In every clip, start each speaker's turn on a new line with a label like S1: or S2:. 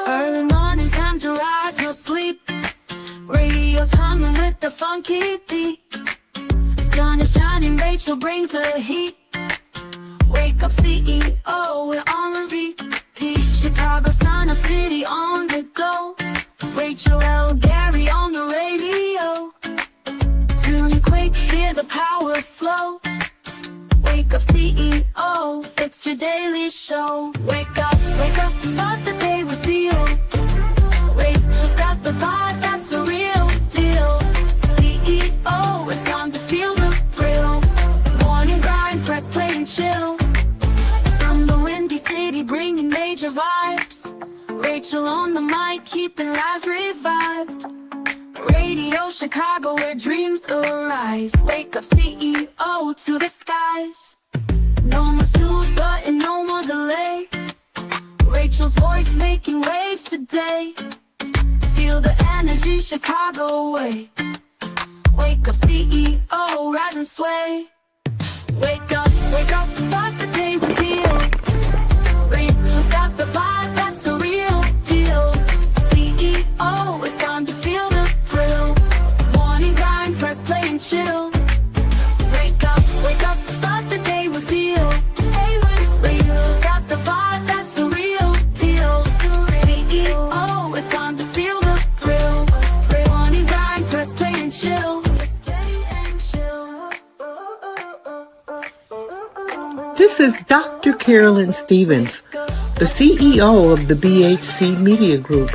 S1: Early morning, time to rise, no sleep. Radio's humming with the funky beat. Sun is shining, Rachel brings the heat. Wake up, CEO, we're on repeat. Chicago, Sun Up City on the go. RachelLGary on the radio. Tune in quick, hear the power flow. Wake up, CEO, it's your daily show. Wake up, start the day with CEO. Rachel's got the vibe, that's the real deal. CEO, it's time to feel the thrill. Morning grind, press play and chill. From the windy city, bringing major vibes. Rachel on the mic, keeping lives revived. Radio Chicago, where dreams arise. Wake up, CEO, to the skies. No more snooze button, no more delay. Rachel's voice making waves today. Feel the energy Chicago way. Wake up, CEO, rise and sway. Wake up, start the day with CEO. Rachel's got the vibe, that's the real deal. CEO, it's time to feel the thrill. Morning grind, press play and chill. Wake up, start the day with CEO. Hey, Rachel's got the vibe, that's the real deal. CEO, it's time to feel the thrill. Morning grind, press play and chill.
S2: This is Dr. Carolyn Stevens, the CEO of the BHC Media Group.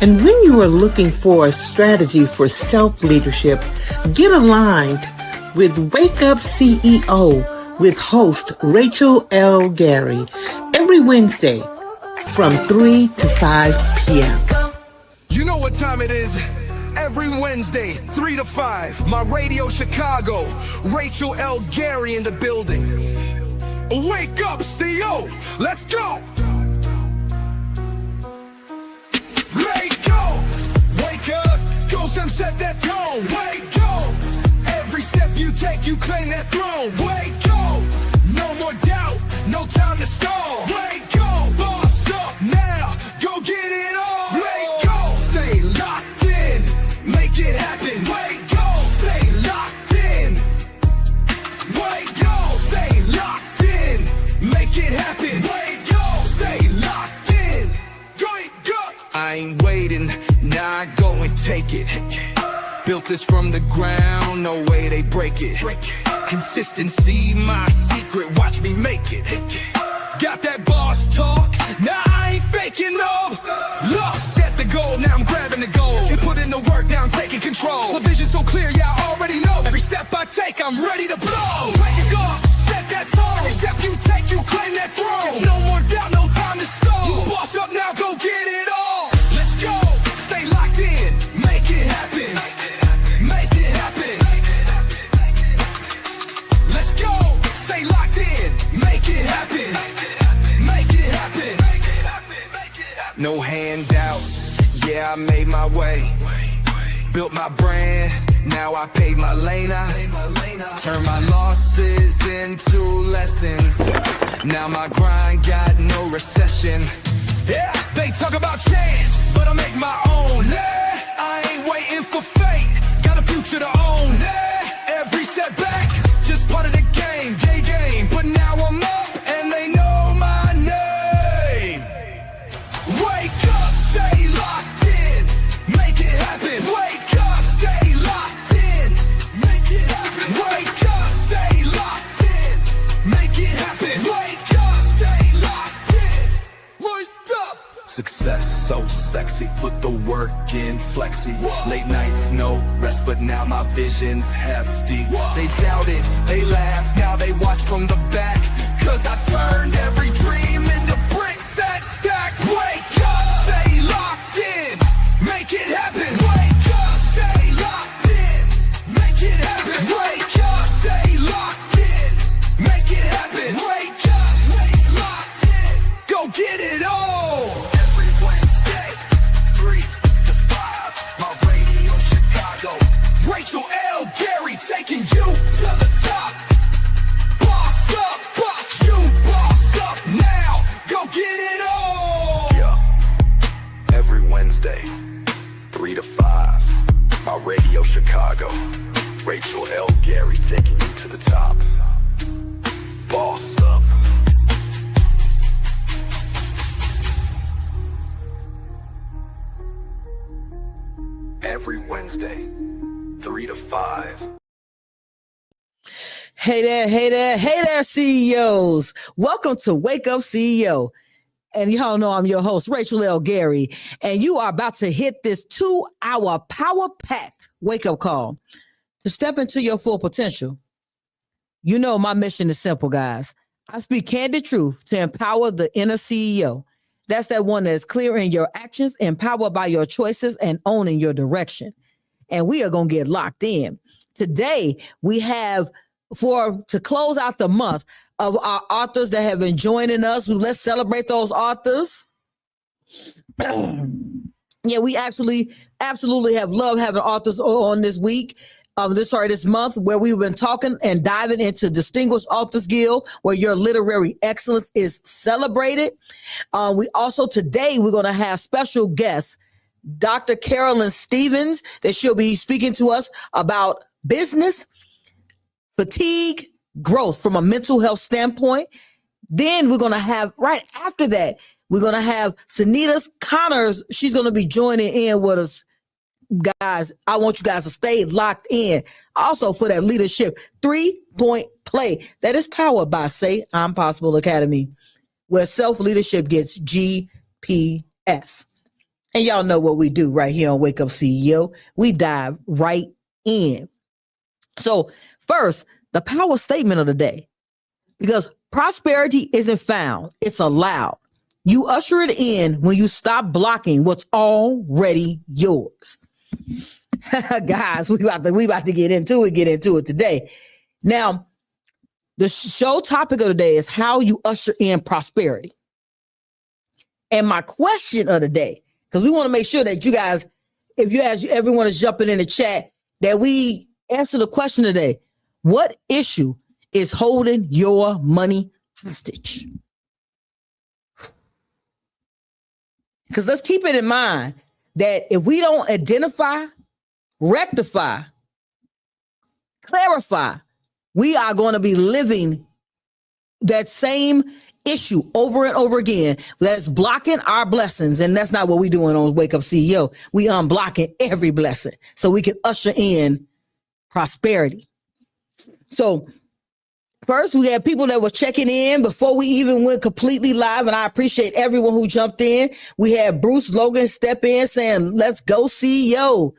S2: And when you are looking for a strategy for self-leadership, get aligned with Wake Up CEO with host RachelLGary every Wednesday from 3 to 5 p.m.
S3: You know what time it is? Every Wednesday, 3 to 5, my Radio Chicago, RachelLGary in the building. Wake up, CEO, let's go! Wake up, go some set that tone. Wake up, every step you take, you claim that throne. Wake up, no more doubt, no time to stall. Wake up, boss up now, go get it on. Wake up, stay locked in, make it happen. Wake up, stay locked in. Wake up, stay locked in, make it happen. Wake up, stay locked in. Wake up, I ain't waiting, now I go and take it. Built this from the ground, no way they break it. Consistency, my secret, watch me make it. Got that boss talk, now I ain't faking no. Lost, set the goal, now I'm grabbing the goal. And put in the work, now I'm taking control. The vision so clear, yeah, I already know. Every step I take, I'm ready to blow. Wake up, set that tone. Every step you take, you claim that throne. No more doubt, no time to stall. You boss up now, go get it all. Let's go, stay locked in, make it happen. Make it happen. Let's go, stay locked in, make it happen. Make it happen. No handouts, yeah, I made my way. Built my brand, now I paid my lane out. Turn my losses into lessons. Now my grind got no recession. Yeah, they talk about chance, but I make my own. Yeah, I ain't waiting for fate, got a future to own. Yeah, every setback, just part of the game, gay game. But now I'm up and they know my name. Wake up, stay locked in, make it happen. Wake up, stay locked in, make it happen. Wake up, stay locked in, make it happen. Wake up, stay locked in. Wake up. Success so sexy, put the work in flexi. Late nights, no rest, but now my vision's hefty. They doubt it, they laugh, now they watch from the back. Cause I turned every dream into bricks that stack. Wake up, stay locked in, make it happen. Wake up, stay locked in, make it happen. Wake up, stay locked in, make it happen. Wake up, stay locked in, go get it all. Every Wednesday, 3 to 5, my Radio Chicago, RachelLGary taking you to the top. Boss up, boss you Chicago. RachelLGary taking you to the top. Boss up. Every Wednesday, 3 to 5.
S4: Hey there, CEOs. Welcome to Wake Up CEO. And y'all know I'm your host, RachelLGary, and you are about to hit this 2-hour power-packed wake-up call to step into your full potential. You know my mission is simple, guys. I speak candid truth to empower the inner CEO. That's that one that's clear in your actions, empowered by your choices, and owning your direction. And we are going to get locked in. Today, we have to close out the month of our authors that have been joining us. Let's celebrate those authors. Yeah, we absolutely have loved having authors on this week. This month, where we've been talking and diving into Distinguished Authors Guild, where your literary excellence is celebrated. Today we're going to have special guests, Dr. Carolyn Stevens, that she'll be speaking to us about business, fatigue, growth from a mental health standpoint. Then we're going to have, right after that, we're going to have Shenita Conyers. She's going to be joining in with us. Guys, I want you guys to stay locked in. Also for that leadership 3-point play that is powered by Say I'm Possible Academy, where self-leadership gets GPS. And y'all know what we do right here on Wake Up CEO. We dive right in. So first, the power statement of the day, because prosperity isn't found, it's allowed. You usher it in when you stop blocking what's already yours. Guys, we about to get into it today. Now, the show topic of the day is how you usher in prosperity. And my question of the day, because we want to make sure that you guys, everyone is jumping in the chat, that we answer the question today. What issue is holding your money hostage? Because let's keep it in mind that if we don't identify, rectify, clarify, we are going to be living that same issue over and over again that's blocking our blessings. And that's not what we're doing on Wake Up CEO. We unblocking every blessing so we can usher in prosperity. So first, we had people that were checking in before we even went completely live, and I appreciate everyone who jumped in. We had Bruce Logan step in saying, let's go CEO.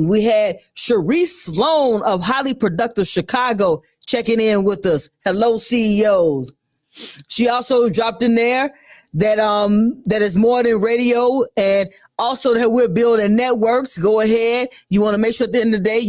S4: We had Sharice Sloan of Highly Productive Chicago checking in with us. Hello, CEOs. She also dropped in there that is more than radio, and also that we're building networks. Go ahead. You want to make sure at the end of the day,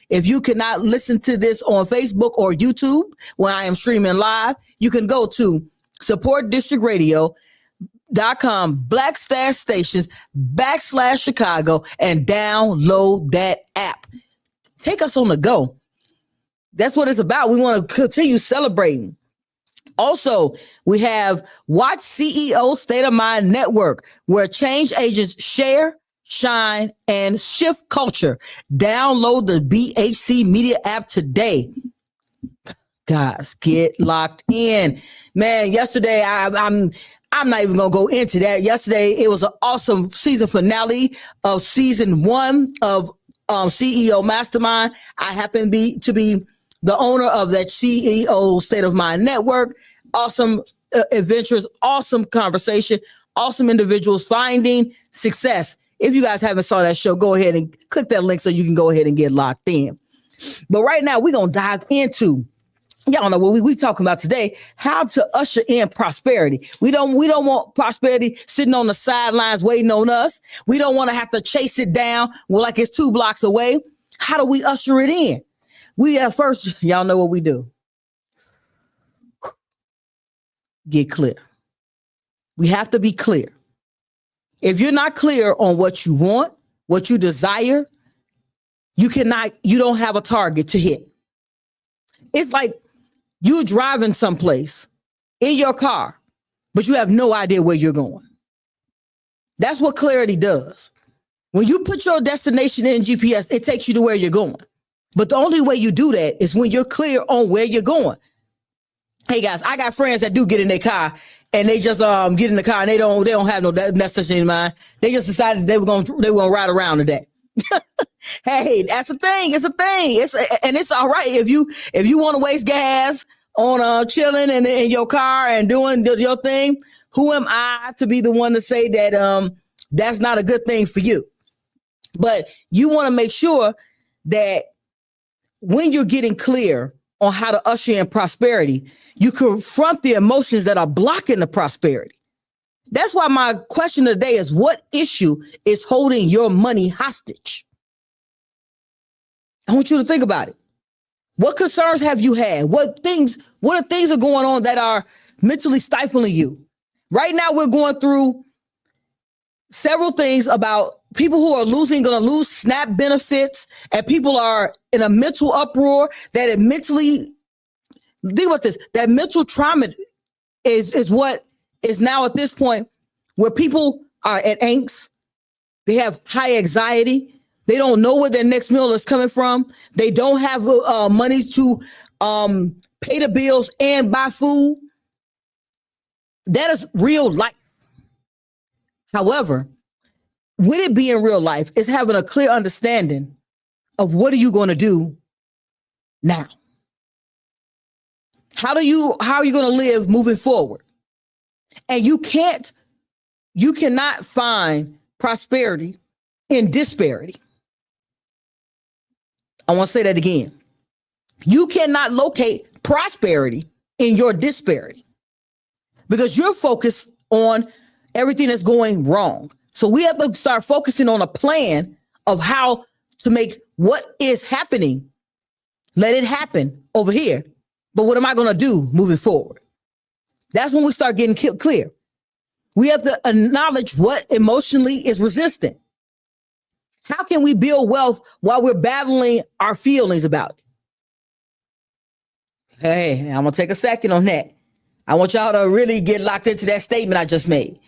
S4: if you cannot listen to this on Facebook or YouTube when I am streaming live, you can go to supportdistrictradio.com/stations/Chicago and download that app. Take us on the go. That's what it's about. We want to continue celebrating. Also, we have Watch CEO State of Mind Network, where change agents share, shine, and shift culture. Download the BHC Media app today. Guys, get locked in. Man, yesterday, I'm not even going to go into that. Yesterday, it was an awesome season finale of season 1 of CEO Mastermind. I happen to be the owner of that CEO State of Mind Network. Awesome adventures, awesome conversation, awesome individuals finding success. If you guys haven't saw that show, go ahead and click that link so you can go ahead and get locked in. But right now, we're going to dive into, y'all know what we talking about today, how to usher in prosperity. We don't want prosperity sitting on the sidelines waiting on us. We don't want to have to chase it down like it's 2 blocks away. How do we usher it in? First, y'all know what we do. Get clear. We have to be clear. If you're not clear on what you want, what you desire, you don't have a target to hit. It's like you're driving someplace in your car, but you have no idea where you're going. That's what clarity does. When you put your destination in GPS, it takes you to where you're going. But the only way you do that is when you're clear on where you're going. Hey guys, I got friends that do get in their car and they just get in the car and they don't have no destination in mind. They just decided they were gonna ride around today. Hey, that's a thing. It's a thing. It's all right if you want to waste gas on chilling in your car and doing your thing. Who am I to be the one to say that that's not a good thing for you? But you want to make sure that when you're getting clear on how to usher in prosperity, you confront the emotions that are blocking the prosperity. That's why my question today is, what issue is holding your money hostage? I want you to think about it. What concerns have you had? What are things are going on that are mentally stifling you? Right now, we're going through several things about people who are going to lose SNAP benefits, and people are in a mental uproar that it mentally, think about this, that mental trauma is what is now at this point where people are at angst. They have high anxiety. They don't know where their next meal is coming from. They don't have money to pay the bills and buy food. That is real life. However, with it being real life, it's having a clear understanding of what are you going to do now? How are you going to live moving forward? And you cannot find prosperity in disparity. I want to say that again. You cannot locate prosperity in your disparity because you're focused on everything that's going wrong. So we have to start focusing on a plan of how to make what is happening, let it happen over here. But what am I going to do moving forward? That's when we start getting clear. We have to acknowledge what emotionally is resistant. How can we build wealth while we're battling our feelings about it? Hey, I'm going to take a second on that. I want y'all to really get locked into that statement I just made.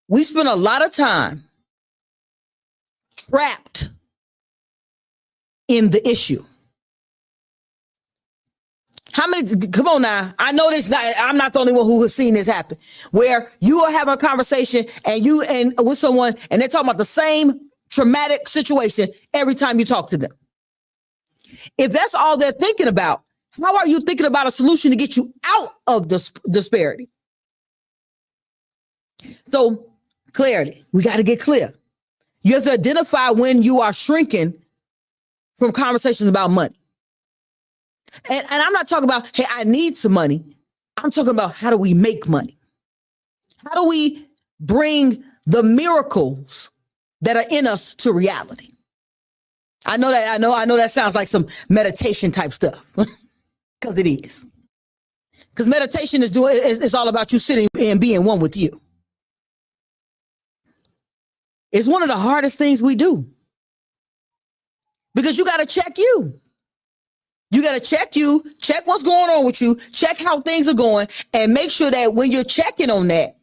S4: We spend a lot of time trapped in the issue. How many, come on now. I know I'm not the only one who has seen this happen, where you are having a conversation and with someone and they're talking about the same traumatic situation every time you talk to them. If that's all they're thinking about, how are you thinking about a solution to get you out of this disparity? So clarity, we got to get clear. You have to identify when you are shrinking from conversations about money. And I'm not talking about, hey, I need some money. I'm talking about how do we make money? How do we bring the miracles that are in us to reality? I know that sounds like some meditation type stuff because it is. Because meditation is all about you sitting and being one with you. It's one of the hardest things we do because you got to check you. You got to check what's going on with you, check how things are going, and make sure that when you're checking on that,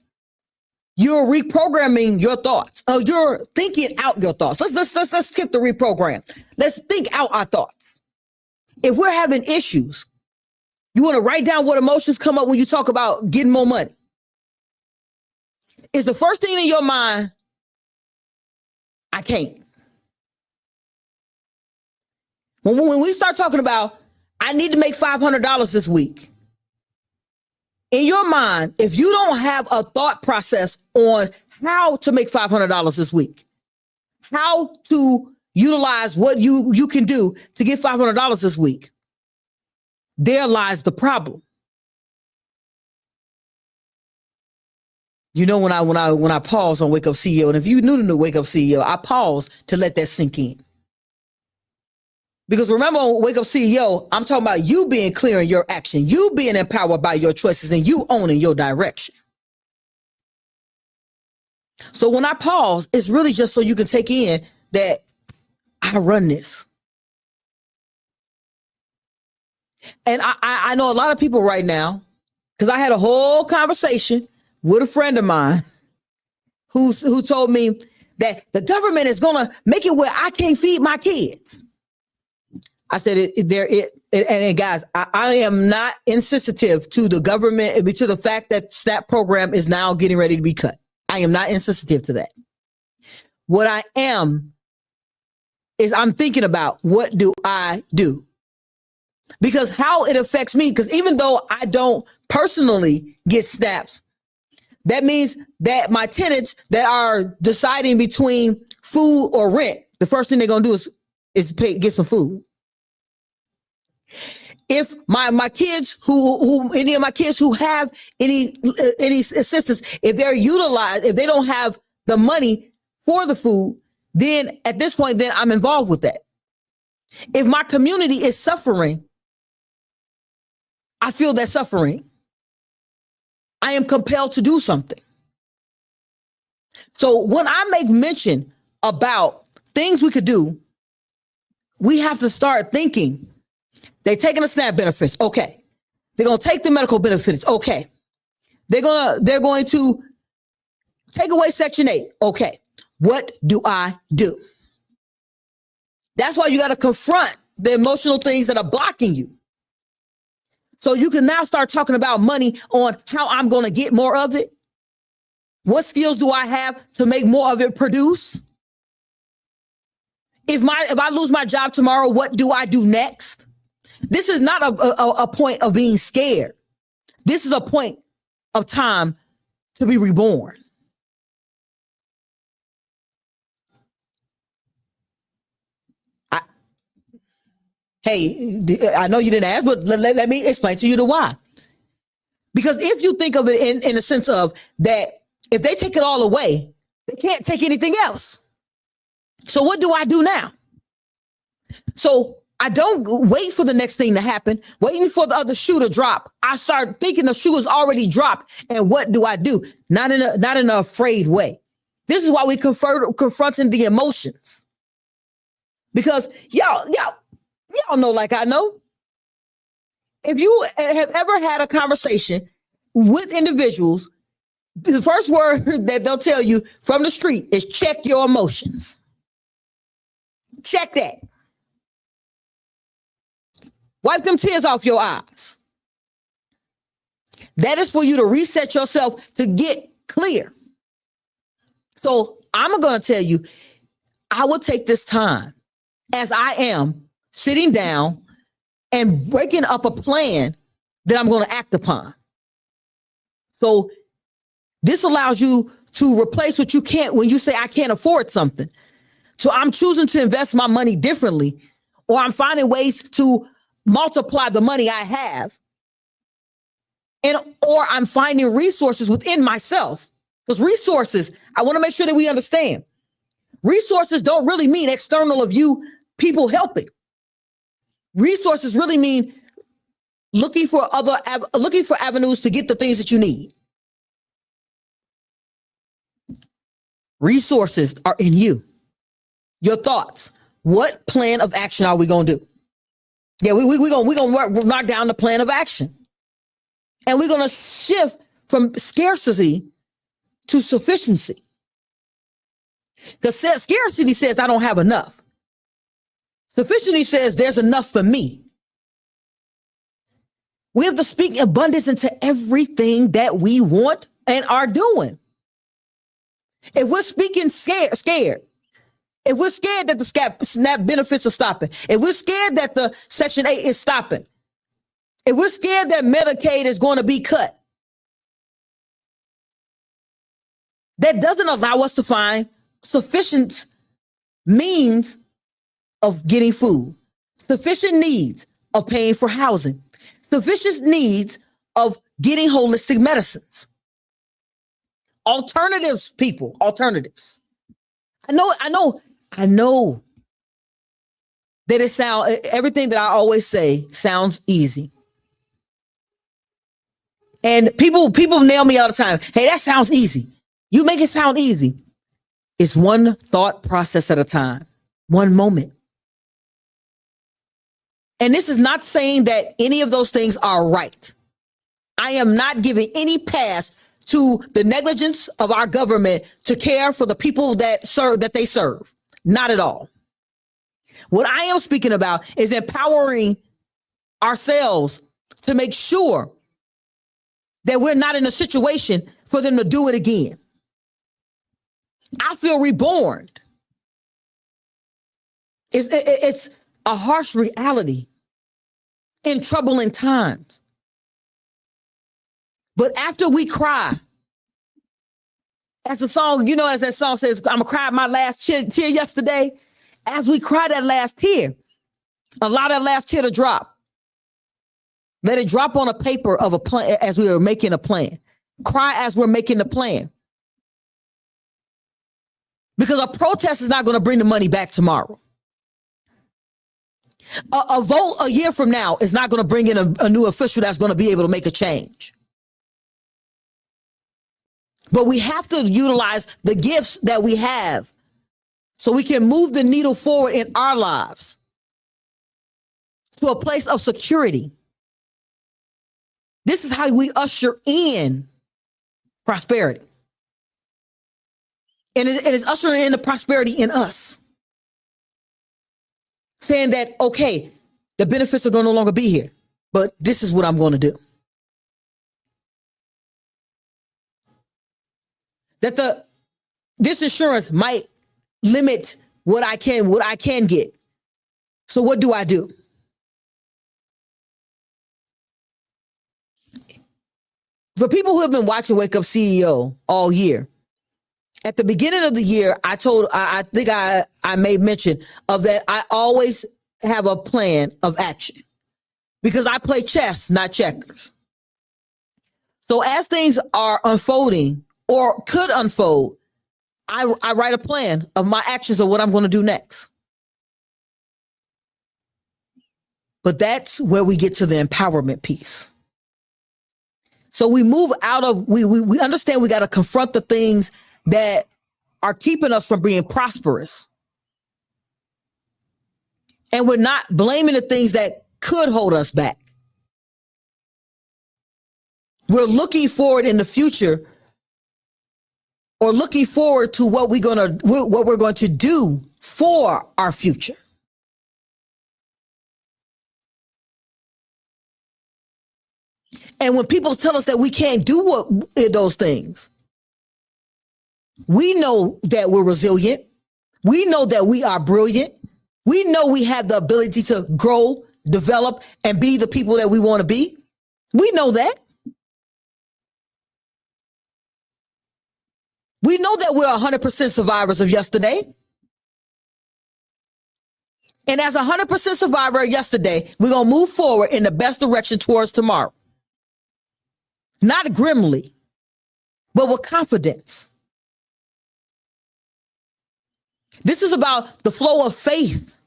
S4: you're reprogramming your thoughts. You're thinking out your thoughts. Let's skip the reprogram. Let's think out our thoughts. If we're having issues, you want to write down what emotions come up when you talk about getting more money. Is the first thing in your mind, I can't. When we start talking about, I need to make $500 this week. In your mind, if you don't have a thought process on how to make $500 this week, how to utilize what you can do to get $500 this week, there lies the problem. You know, when I pause on Wake Up CEO, and if you knew the new Wake Up CEO, I pause to let that sink in. Because remember, on Wake Up CEO, I'm talking about you being clear in your action, you being empowered by your choices, and you owning your direction. So when I pause, it's really just so you can take in that I run this. And I know a lot of people right now, because I had a whole conversation with a friend of mine who told me that the government is going to make it where I can't feed my kids. I said, and guys, I am not insensitive to the government, to the fact that SNAP program is now getting ready to be cut. I am not insensitive to that. What I am is I'm thinking about, what do I do? Because how it affects me, because even though I don't personally get SNAPs, that means that my tenants that are deciding between food or rent, the first thing they're going to do is get some food. If my kids any of my kids who have any assistance, if they don't have the money for the food, then at this point, then I'm involved with that. If my community is suffering, I feel that suffering. I am compelled to do something. So when I make mention about things we could do, we have to start thinking. They're taking the SNAP benefits. Okay. They're going to take the medical benefits. Okay. They're going to take away Section 8. Okay. What do I do? That's why you got to confront the emotional things that are blocking you. So you can now start talking about money on how I'm going to get more of it. What skills do I have to make more of it produce? If I lose my job tomorrow, what do I do next? This is not a point of being scared. This is a point of time to be reborn. Hey, I know you didn't ask, but let me explain to you the why. Because if you think of it in a sense of that, if they take it all away, they can't take anything else. So what do I do now? So I don't wait for the next thing to happen, waiting for the other shoe to drop. I start thinking the shoe has already dropped. And what do I do? Not in an afraid way. This is why we confronting the emotions. Because y'all know, like I know, if you have ever had a conversation with individuals, the first word that they'll tell you from the street is check your emotions. Check that. Wipe them tears off your eyes. That is for you to reset yourself to get clear. So I'm going to tell you, I will take this time as I am sitting down and breaking up a plan that I'm going to act upon. So this allows you to replace what you can't when you say I can't afford something. So I'm choosing to invest my money differently, or I'm finding ways to multiply the money I have, or I'm finding resources within myself. Because resources, I want to make sure that we understand, resources don't really mean external of you people helping. Resources really mean looking for avenues to get the things that you need. Resources are in you. Your thoughts. What plan of action are we going to do? Yeah, we're going to knock down the plan of action. And we're going to shift from scarcity to sufficiency. Because scarcity says I don't have enough. Sufficiency says there's enough for me. We have to speak abundance into everything that we want and are doing. If we're speaking scared, if we're scared that the SNAP benefits are stopping, if we're scared that the Section 8 is stopping, if we're scared that Medicaid is going to be cut, that doesn't allow us to find sufficient means of getting food, sufficient needs of paying for housing, sufficient needs of getting holistic medicines. Alternatives, people, alternatives. I know that everything that I always say sounds easy. And people nail me all the time. Hey, that sounds easy. You make it sound easy. It's one thought process at a time, one moment. And this is not saying that any of those things are right. I am not giving any pass to the negligence of our government to care for the people that they serve. Not at all. What I am speaking about is empowering ourselves to make sure that we're not in a situation for them to do it again. I feel reborn. It's a harsh reality in troubling times. But after we cry, as the song, as that song says, I'm gonna cry my last tear yesterday. As we cry that last tear, allow that last tear to drop. Let it drop on a paper of a plan as we are making a plan. Cry as we're making the plan. Because a protest is not going to bring the money back tomorrow. A vote a year from now is not going to bring in a new official that's going to be able to make a change. But we have to utilize the gifts that we have so we can move the needle forward in our lives to a place of security. This is how we usher in prosperity. And it is ushering in the prosperity in us. Saying that, okay, the benefits are going to no longer be here, but this is what I'm going to do. That this insurance might limit what I can get. So what do I do? For people who have been watching Wake Up CEO all year, at the beginning of the year, I think I made mention of that. I always have a plan of action because I play chess, not checkers. So as things are unfolding or could unfold, I write a plan of my actions of what I'm going to do next. But that's where we get to the empowerment piece. So we move out of, we understand we got to confront the things that are keeping us from being prosperous. And we're not blaming the things that could hold us back. We're looking forward in the future or looking forward to what we're going to do for our future. And when people tell us that we can't do those things, we know that we're resilient. We know that we are brilliant. We know we have the ability to grow, develop, and be the people that we want to be. We know that. We know that we're 100% survivors of yesterday. And as 100% survivor of yesterday, we're going to move forward in the best direction towards tomorrow. Not grimly, but with confidence. This is about the flow of faith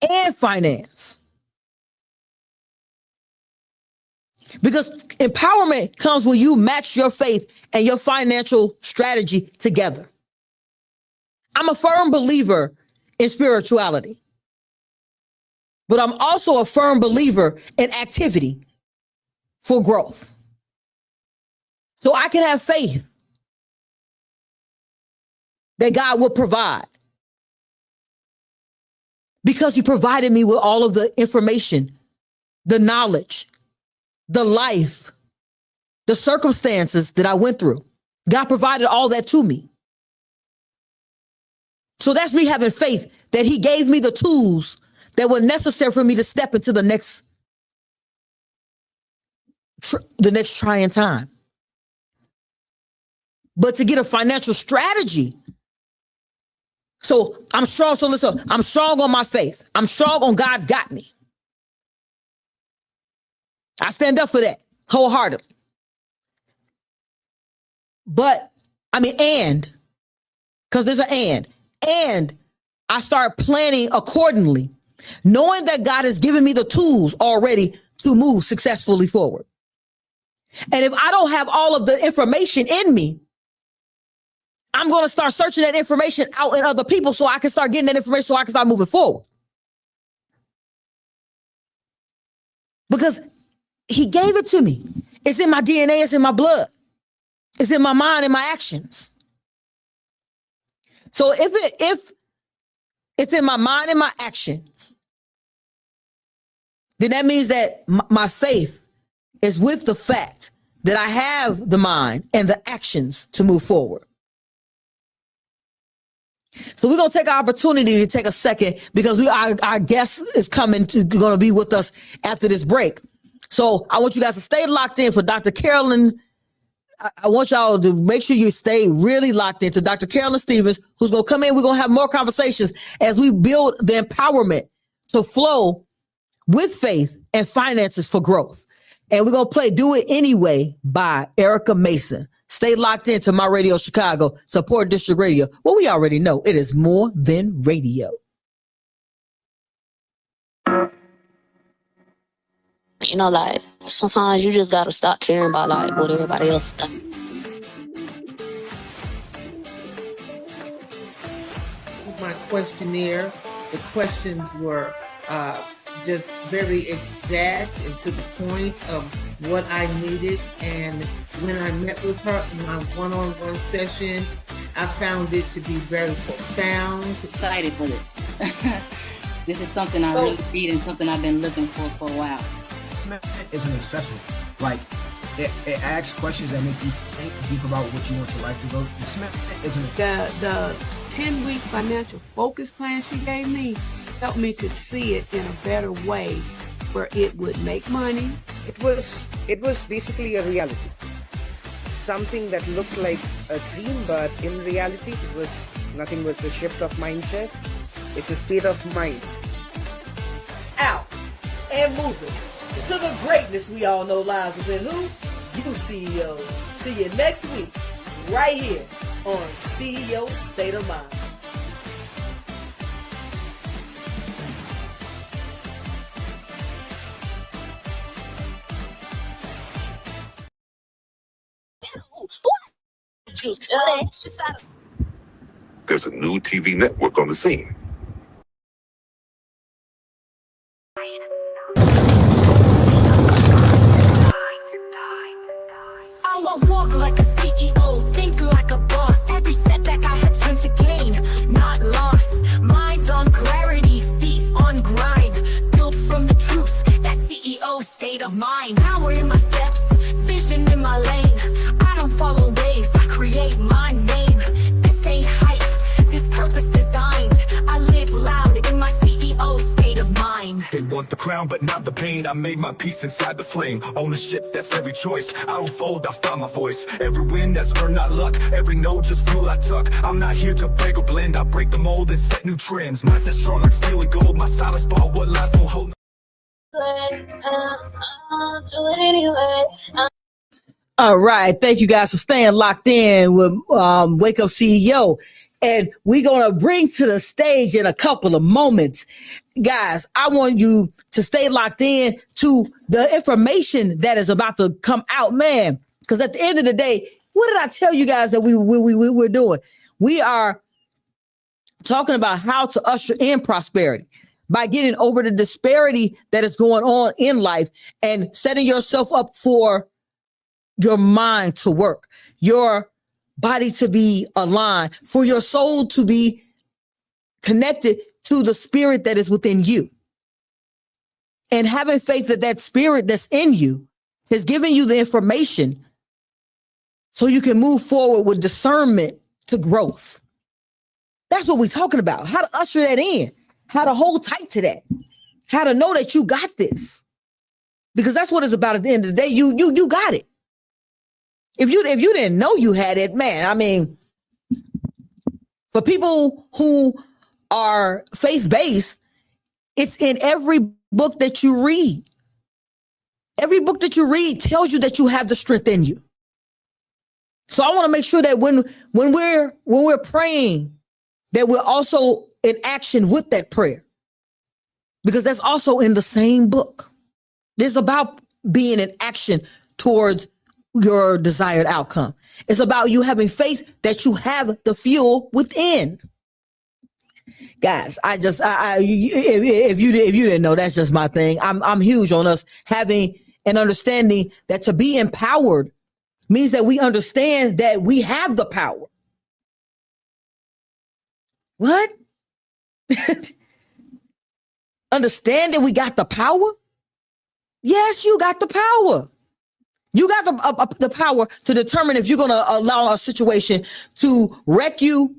S4: and finance. Because empowerment comes when you match your faith and your financial strategy together. I'm a firm believer in spirituality, but I'm also a firm believer in activity for growth. So I can have faith that God will provide because he provided me with all of the information, the knowledge, the life, the circumstances that I went through. God provided all that to me. So that's me having faith that he gave me the tools that were necessary for me to step into the next trying time. But to get a financial strategy. So I'm strong. So listen, I'm strong on my faith. I'm strong on God's got me. I stand up for that wholeheartedly. But because there's an and I start planning accordingly, knowing that God has given me the tools already to move successfully forward. And if I don't have all of the information in me, I'm going to start searching that information out in other people so I can start getting that information so I can start moving forward. Because he gave it to me It's in my DNA. It's in my blood. It's in my mind and my actions. So if it's in my mind and my actions, then that means that my faith is with the fact that I have the mind and the actions to move forward. So we're going to take our opportunity to take a second because our guest is going to be with us after this break. So I want you guys to stay locked in for Dr. Carolyn. I want y'all to make sure you stay really locked into Dr. Carolyn Stevens, who's going to come in. We're going to have more conversations as we build the empowerment to flow with faith and finances for growth. And we're going to play Do It Anyway by Erica Mason. Stay locked into My Radio Chicago, Support District Radio. Well, we already know it is more than radio.
S5: You know, like, sometimes you just got to stop caring about, like, what everybody else thinks.
S2: My questionnaire, the questions were just very exact and to the point of what I needed. And when I met with her in my one-on-one session, I found it to be very profound.
S6: Excited for this. This is something I really need and something I've been looking for a while.
S7: Is an accessory. Like, it asks questions that make you think deep about what you want your life to go.
S8: The 10-week financial focus plan she gave me helped me to see it in a better way where it would make money.
S9: It was basically a reality. Something that looked like a dream, but in reality it was nothing but a shift of mindset. It's a state of mind.
S10: Out and moving to the greatness we all know lies within who? You CEOs. See you next week, right here on CEO State of Mind.
S11: There's a new TV network on the scene.
S1: I'ma walk like a CEO, think like a boss. Every setback I had turned to gain, not lost. Mind on clarity, feet on grind. Built from the truth, that CEO state of mind. Power in my steps, vision in my lane. I don't follow waves, I create my name. This ain't hype, this purpose designed. I live loud in my CEO state of mind.
S12: They want the crown, but not the pain. I made my peace inside the flame. Ownership, that's every choice. I don't fold, I found my voice. Every win, that's earned, not luck. Every no, just fuel I tuck. I'm not here to break or blend. I break the mold and set new trends. Mindset strong like steel and gold. My silence ball, what lies won't hold.
S5: Do it anyway.
S4: All right. Thank you guys for staying locked in with Wake Up CEO. And we're going to bring to the stage in a couple of moments. Guys, I want you to stay locked in to the information that is about to come out, man. Because at the end of the day, what did I tell you guys that we're doing? We are talking about how to usher in prosperity by getting over the disparity that is going on in life and setting yourself up for your mind to work, your body to be aligned, for your soul to be connected to the spirit that is within you. And having faith that that spirit that's in you has given you the information so you can move forward with discernment to growth. That's what we're talking about. How to usher that in, how to hold tight to that, how to know that you got this. Because that's what it's about at the end of the day. You got it. If you didn't know you had it, man, I mean, for people who are faith-based, it's in every book that you read. Every book that you read tells you that you have the strength in you. So I want to make sure that when we're praying, that we're also in action with that prayer, because that's also in the same book. It's about being in action towards your desired outcome. It's about you having faith that you have the fuel within. Guys, if you didn't know, that's just my thing. I'm huge on us having and understanding that to be empowered means that we understand that we have the power. What? Understand that we got the power? Yes, you got the power. You got the power to determine if you're going to allow a situation to wreck you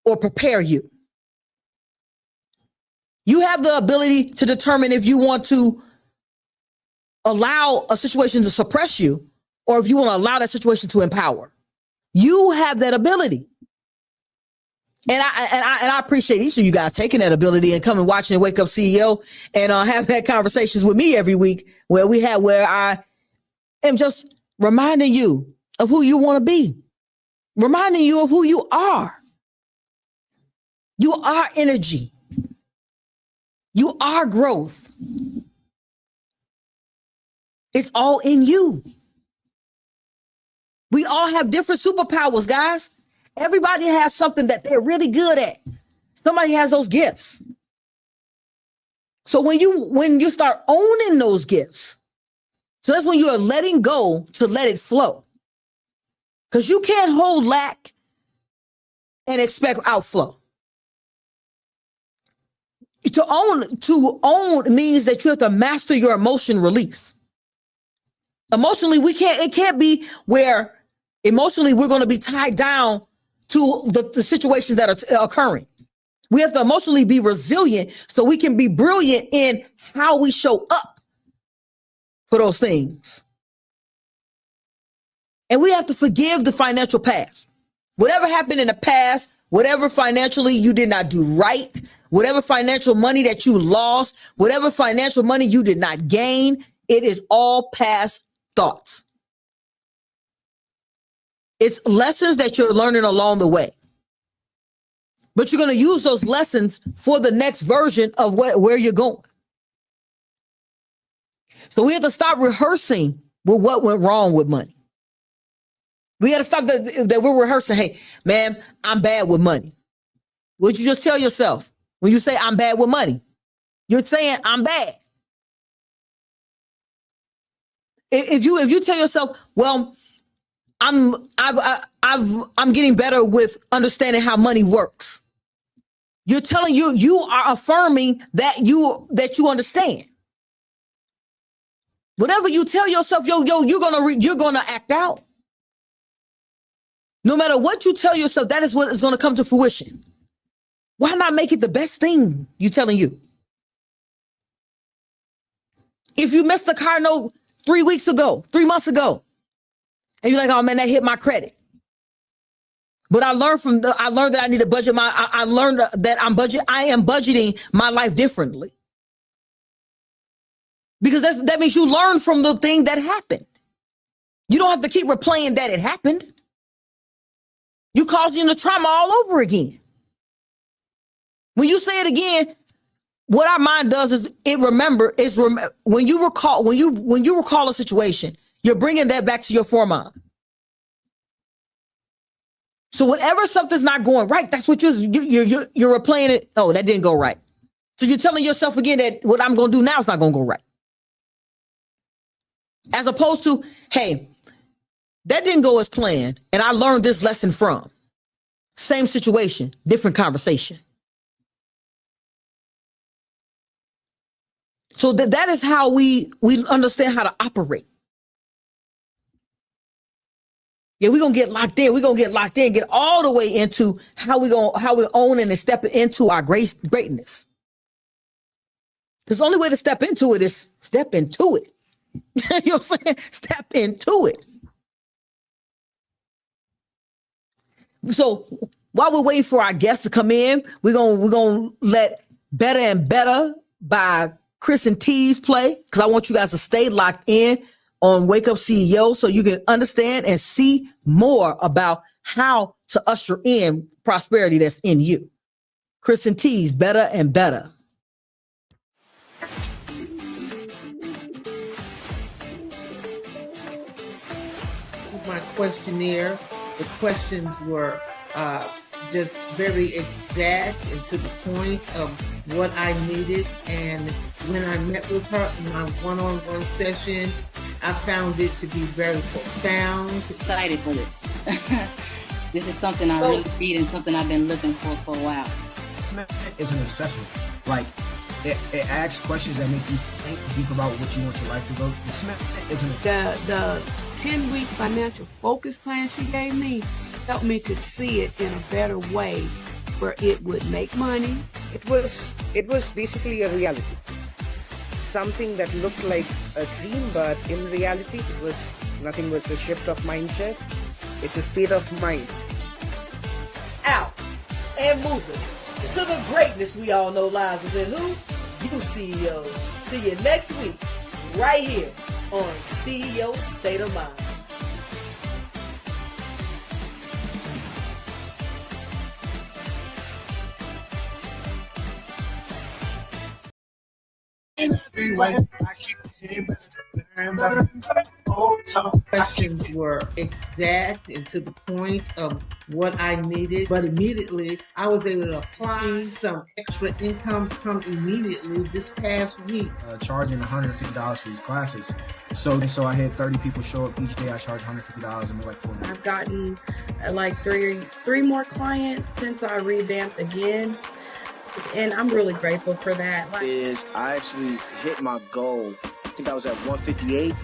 S4: or prepare you. You have the ability to determine if you want to allow a situation to suppress you or if you want to allow that situation to empower. You have that ability. And I appreciate each of you guys taking that ability and coming, watching Wake Up CEO and having that conversations with me every week where I am just reminding you of who you want to be, reminding you of who you are. You are energy. You are growth. It's all in you. We all have different superpowers, guys. Everybody has something that they're really good at. Somebody has those gifts. So when you start owning those gifts, so that's when you are letting go to let it flow. Because you can't hold lack and expect outflow. To own means that you have to master your emotion release. Emotionally, it can't be where emotionally we're going to be tied down to the situations that are occurring. We have to emotionally be resilient so we can be brilliant in how we show up for those things. And we have to forgive the financial past. Whatever happened in the past, whatever financially you did not do right, whatever financial money that you lost, whatever financial money you did not gain, it is all past thoughts. It's lessons that you're learning along the way. But you're going to use those lessons for the next version of where you're going. So we have to stop rehearsing with what went wrong with money. We got to stop that we're rehearsing. Hey, man, I'm bad with money. What you just tell yourself when you say I'm bad with money? You're saying I'm bad. If you tell yourself, well, I'm getting better with understanding how money works. You're telling you are affirming that you understand. Whatever you tell yourself, you're gonna act out. No matter what you tell yourself, that is what is going to come to fruition. Why not make it the best thing you're telling you? If you missed a car note 3 months ago, and you're like, oh man, that hit my credit. But I learned that I need to budget I learned that I am budgeting my life differently. Because that means you learn from the thing that happened. You don't have to keep replaying that it happened. You causing the trauma all over again. When you say it again, what our mind does is when you recall a situation, you're bringing that back to your foremind. So whenever something's not going right, that's what you're replaying it. Oh, that didn't go right. So you're telling yourself again that what I'm going to do now is not going to go right. As opposed to, hey, that didn't go as planned, and I learned this lesson from. Same situation, different conversation. So that is how we understand how to operate. Yeah, we're going to get locked in. We're going to get locked in, get all the way into how we're owning and stepping into our greatness. Because the only way to step into it is step into it. You know what I'm saying? Step into it. So while we're waiting for our guests to come in, we're gonna let Better and Better by Chris and Tease play, because I want you guys to stay locked in on Wake Up CEO so you can understand and see more about how to usher in prosperity that's in you. Chris and Tease, Better and Better.
S2: My questionnaire, the questions were just very exact and to the point of what I needed, and when I met with her in my one-on-one session, I found it to be very profound.
S6: Excited for this. This is something I really need and something I've been looking for a while.
S7: Assessment is an assessment. Like, it asks questions that make you think deep about what you want your life to go. Assessment is an assessment.
S8: The 10-week financial focus plan she gave me helped me to see it in a better way where it would make money.
S9: It was basically a reality. Something that looked like a dream, but in reality, it was nothing but a shift of mindset. It's a state of mind.
S10: Out and moving to the greatness we all know lies within who? You CEOs. See you next week, right here on CEO State of Mind.
S2: Questions were exact and to the point of what I needed, but immediately I was able to apply some extra income come immediately this past week.
S7: Charging $150 for these classes. So I had 30 people show up each day. I charge $150 and we're like 4 days.
S13: I've gotten like three more clients since I revamped again. And I'm really grateful for that.
S14: I actually hit my goal. I think I was at 158.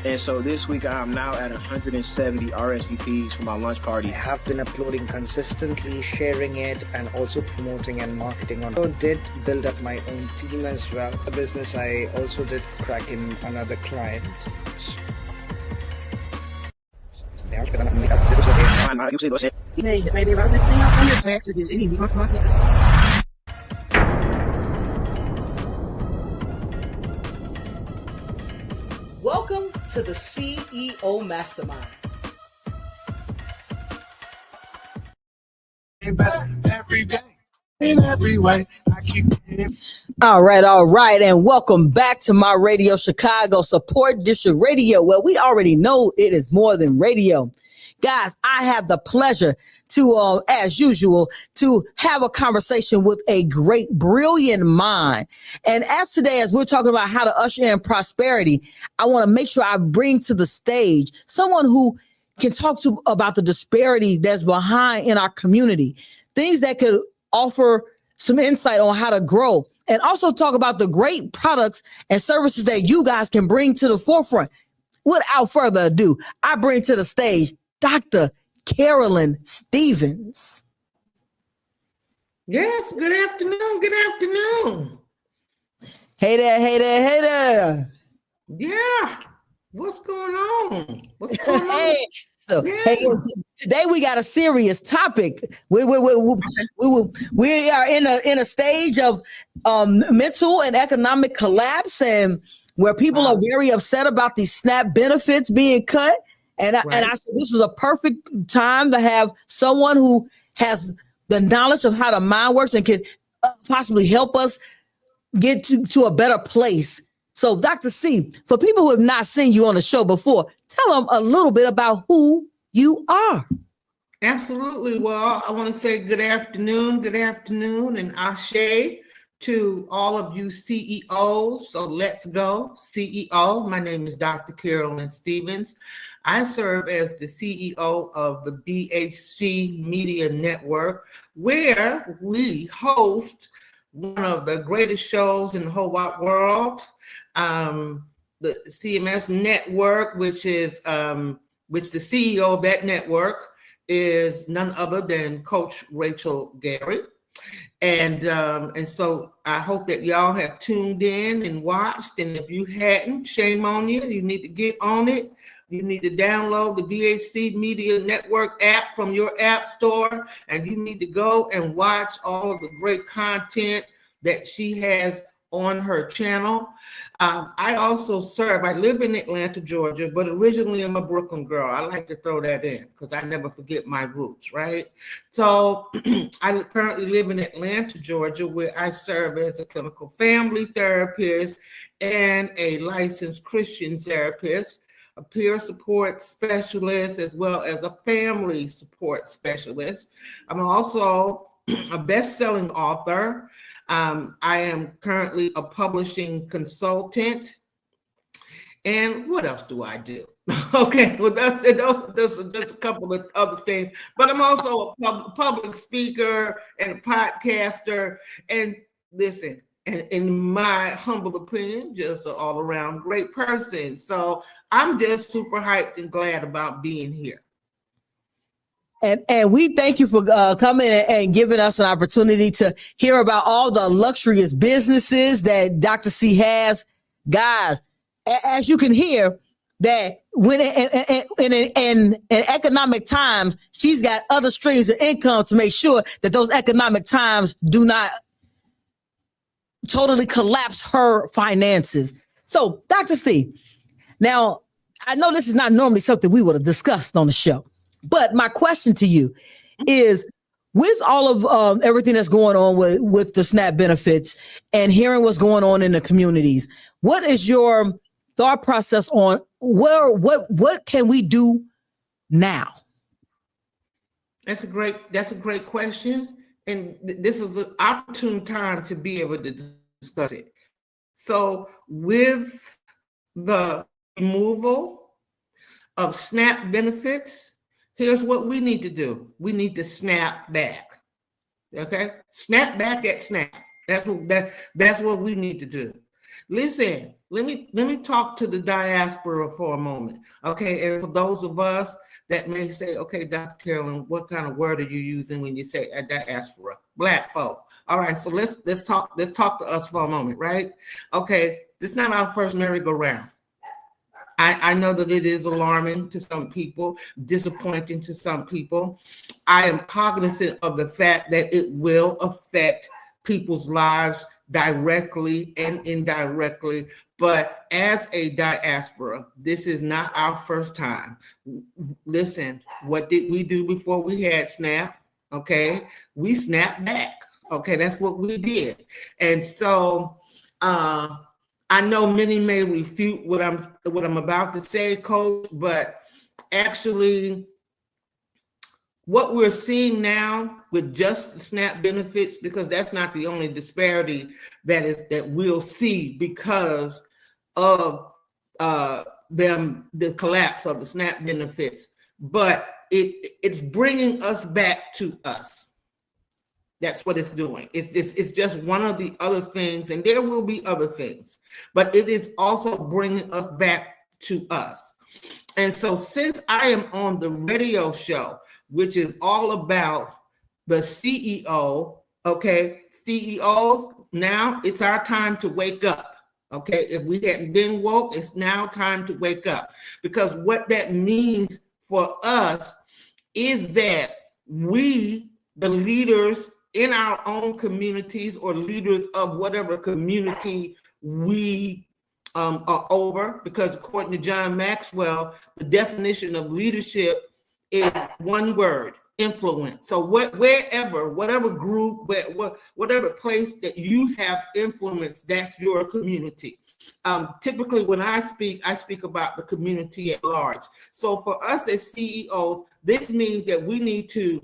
S14: And so this week I'm now at 170 RSVPs for my lunch party.
S15: I have been uploading consistently, sharing it, and also promoting and marketing on. I did build up my own team as well. The business, I also did crack in another client.
S10: Welcome to the CEO Mastermind.
S12: Every day, in every way, I keep
S4: All right, and welcome back to my Radio Chicago Support District Radio, where we already know it is more than radio. Guys, I have the pleasure to, as usual, to have a conversation with a great, brilliant mind. And as today, as we're talking about how to usher in prosperity, I want to make sure I bring to the stage someone who can talk to about the disparity that's behind in our community, things that could offer some insight on how to grow, and also talk about the great products and services that you guys can bring to the forefront. Without further ado, I bring to the stage Dr. Carolyn Stevens.
S2: Yes, good afternoon.
S4: Hey there.
S2: Yeah, what's going on?
S4: Hey, today we got a serious topic. We are in a stage of mental and economic collapse, and where people are very upset about these SNAP benefits being cut. And I said this is a perfect time to have someone who has the knowledge of how the mind works and can possibly help us get to a better place. So, Dr. C, for people who have not seen you on the show before, tell them a little bit about who you are.
S2: Absolutely. Well, I want to say good afternoon, and ashe to all of you CEOs. So let's go, CEO. My name is Dr. Carolyn Stevens. I serve as the CEO of the BHC Media Network, where we host one of the greatest shows in the whole wide world, the CMS Network, which the CEO of that network is none other than Coach RachelLGary. And so I hope that y'all have tuned in and watched. And if you hadn't, shame on you. You need to get on it. You need to download the BHC Media Network app from your app store. And you need to go and watch all of the great content that she has on her channel. I also I live in Atlanta, Georgia, but originally I'm a Brooklyn girl. I like to throw that in because I never forget my roots, right? So I currently live in Atlanta, Georgia, where I serve as a clinical family therapist and a licensed Christian therapist, a peer support specialist, as well as a family support specialist. I'm also a best-selling author. I am currently a publishing consultant. And what else do I do? Okay, well, those are just a couple of other things. But I'm also a public speaker and a podcaster. And listen, and in my humble opinion, just an all-around great person. So I'm just super hyped and glad about being here.
S4: And we thank you for coming and giving us an opportunity to hear about all the luxurious businesses that Dr. C has. Guys, as you can hear, that when in economic times, she's got other streams of income to make sure that those economic times do not totally collapse her finances. So, Dr. C, now, I know this is not normally something we would have discussed on the show. But my question to you is, with all of everything that's going on with the SNAP benefits and hearing what's going on in the communities, what is your thought process on what can we do now?
S2: That's a great question, and this is an opportune time to be able to discuss it. So, with the removal of SNAP benefits, here's what we need to do. We need to snap back. Okay? Snap back at SNAP. That's what we need to do. Listen, let me talk to the diaspora for a moment. Okay, and for those of us that may say, okay, Dr. Carolyn, what kind of word are you using when you say a diaspora? Black folk. All right, so let's talk to us for a moment, right? Okay, this is not our first merry-go-round. I know that it is alarming to some people, disappointing to some people. I am cognizant of the fact that it will affect people's lives directly and indirectly. But as a diaspora, this is not our first time. Listen, what did we do before we had SNAP? Okay, we snapped back. Okay, that's what we did. And so, I know many may refute what I'm about to say, Coach, but actually what we're seeing now with just the SNAP benefits, because that's not the only disparity that we'll see because of the collapse of the SNAP benefits, but it's bringing us back to us. That's what it's doing. It's just one of the other things, and there will be other things, but it is also bringing us back to us. And so since I am on the radio show, which is all about the CEO, okay, CEOs, now it's our time to wake up. Okay, if we hadn't been woke, it's now time to wake up, because what that means for us is that we, the leaders in our own communities or leaders of whatever community we are over, because according to John Maxwell, the definition of leadership is one word: influence. So whatever group, whatever place that you have influence, that's your community. Typically when I speak about the community at large. So for us as CEOs, this means that we need to,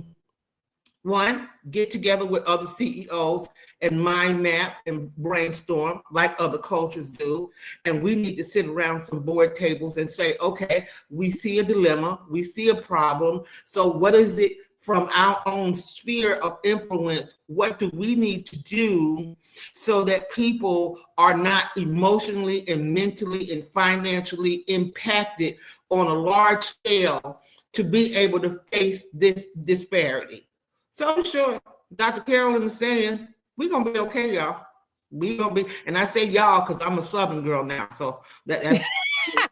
S2: one, get together with other CEOs and mind map and brainstorm like other cultures do. And we need to sit around some board tables and say, okay, we see a dilemma, we see a problem. So what is it from our own sphere of influence? What do we need to do so that people are not emotionally and mentally and financially impacted on a large scale to be able to face this disparity? So I'm sure Dr. Carolyn is saying, we're going to be okay, y'all. We're going to be, and I say y'all because I'm a Southern girl now. So that's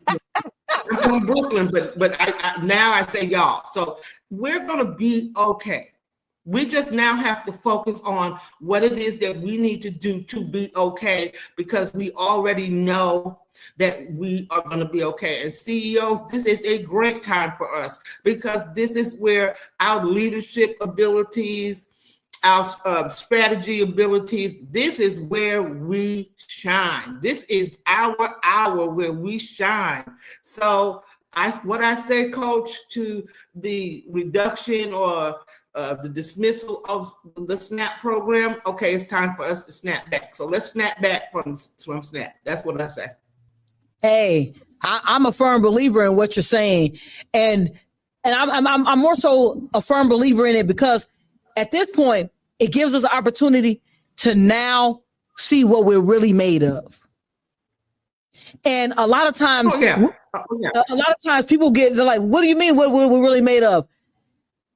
S2: I'm from Brooklyn, but now I say y'all. So we're going to be okay. We just now have to focus on what it is that we need to do to be okay, because we already know that we are going to be okay. And CEOs, this is a great time for us, because this is where our leadership abilities, our strategy abilities, this is where we shine. This is our hour where we shine. So what I say, Coach, to the reduction or the dismissal of the SNAP program, okay, it's time for us to snap back. So let's snap back from SNAP. That's what I say.
S4: Hey, I'm a firm believer in what you're saying, and I'm more so a firm believer in it because at this point it gives us an opportunity to now see what we're really made of. And a lot of times, a lot of times people they're like, "What do you mean? What we're really made of?"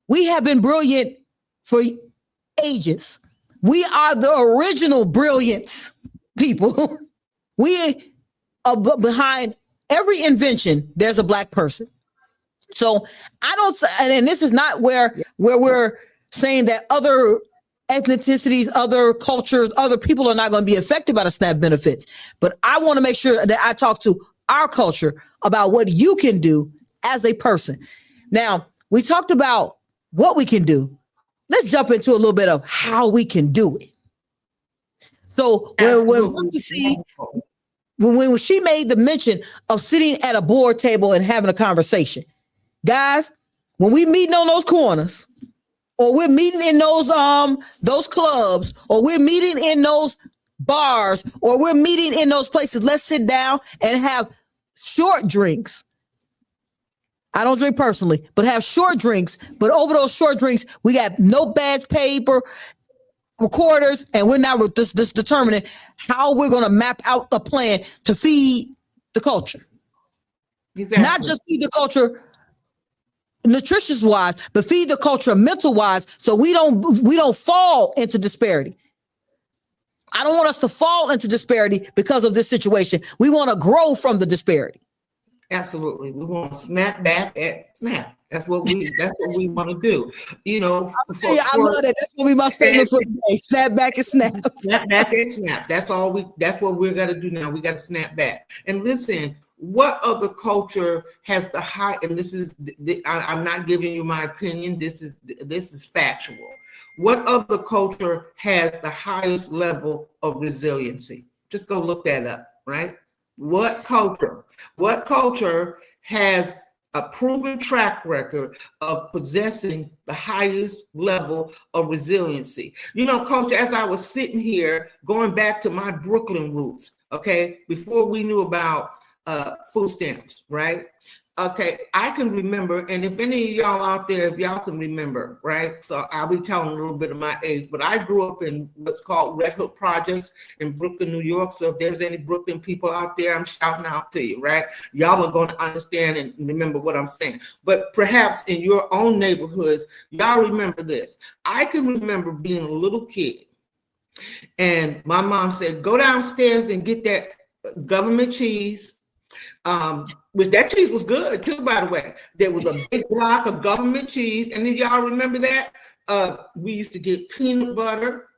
S4: We have been brilliant for ages. We are the original brilliance people. We are behind every invention. There's a Black person. So I don't, and this is not where we're saying that other ethnicities, other cultures, other people are not going to be affected by the SNAP benefits. But I want to make sure that I talk to our culture about what you can do as a person. Now, we talked about what we can do. Let's jump into a little bit of how we can do it. So when she made the mention of sitting at a board table and having a conversation, guys, when we meeting on those corners, or we're meeting in those clubs, or we're meeting in those bars, or we're meeting in those places, let's sit down and have short drinks. I don't drink personally, but have short drinks. But over those short drinks, we got notepads, paper, recorders, and we're now this determining how we're going to map out the plan to feed the culture. Exactly. Not just feed the culture nutritious wise, but feed the culture mental wise, so we don't fall into disparity. I don't want us to fall into disparity because of this situation. We want to grow from the disparity.
S2: Absolutely. We want to snap back at SNAP. That's what we want to do. You know,
S4: I love that. That's gonna be my statement for today. Snap back and snap.
S2: Snap back and snap. That's what we're gonna do now. We gotta snap back. And listen, what other culture has the high, and this is I'm not giving you my opinion, this is factual. What other culture has the highest level of resiliency? Just go look that up, right? What culture has a proven track record of possessing the highest level of resiliency? You know, Coach, as I was sitting here, going back to my Brooklyn roots, okay, before we knew about food stamps, right? Okay, I can remember, and if any of y'all out there, if y'all can remember, right? So I'll be telling a little bit of my age, but I grew up in what's called Red Hook Projects in Brooklyn, New York. So if there's any Brooklyn people out there, I'm shouting out to you, right? Y'all are going to understand and remember what I'm saying. But perhaps in your own neighborhoods, y'all remember this. I can remember being a little kid, and my mom said, go downstairs and get that government cheese. Which that cheese was good too, by the way. There was a big block of government cheese, and then y'all remember that? We used to get peanut butter.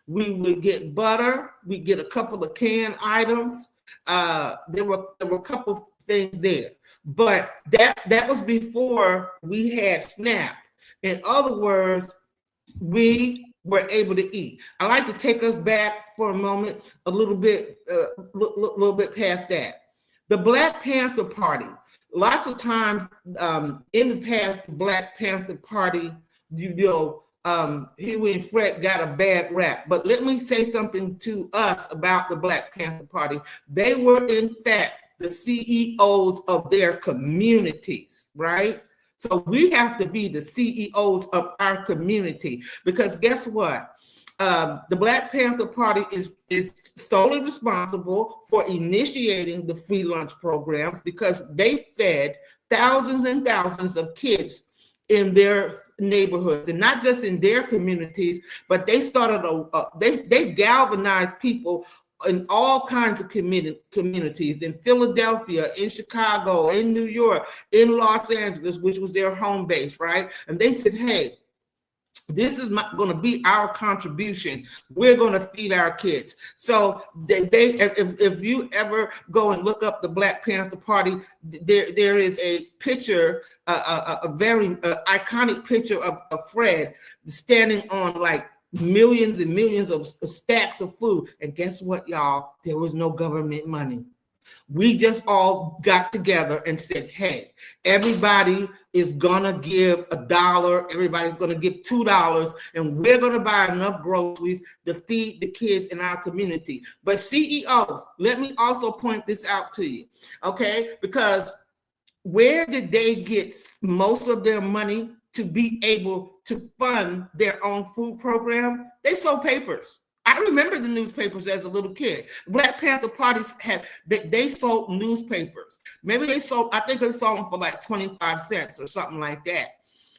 S2: We would get butter. We get a couple of canned items. There were a couple things there, but that was before we had SNAP. In other words, we were able to eat. I like to take us back for a moment, a little bit past that. The Black Panther Party. Lots of times in the past, the Black Panther Party, Huey and Fred got a bad rap. But let me say something to us about the Black Panther Party. They were, in fact, the CEOs of their communities, right? So we have to be the CEOs of our community, because guess what? The Black Panther Party is solely responsible for initiating the free lunch programs, because they fed thousands and thousands of kids in their neighborhoods, and not just in their communities, but they started they galvanized people in all kinds of communities, in Philadelphia, in Chicago, in New York, in Los Angeles, which was their home base, right? And they said, hey, this is going to be our contribution. We're going to feed our kids. So if you ever go and look up the Black Panther Party, there is a picture, a very iconic picture of Fred standing on like millions and millions of stacks of food. And guess what, y'all? There was no government money. We just all got together and said, hey, everybody is gonna give $1, everybody's gonna give $2, and we're gonna buy enough groceries to feed the kids in our community. But CEOs, let me also point this out to you, okay? Because where did they get most of their money to be able to fund their own food program? They sold papers. I remember the newspapers as a little kid. Black Panther parties they sold newspapers. Maybe they sold, I think they sold them for like 25 cents or something like that.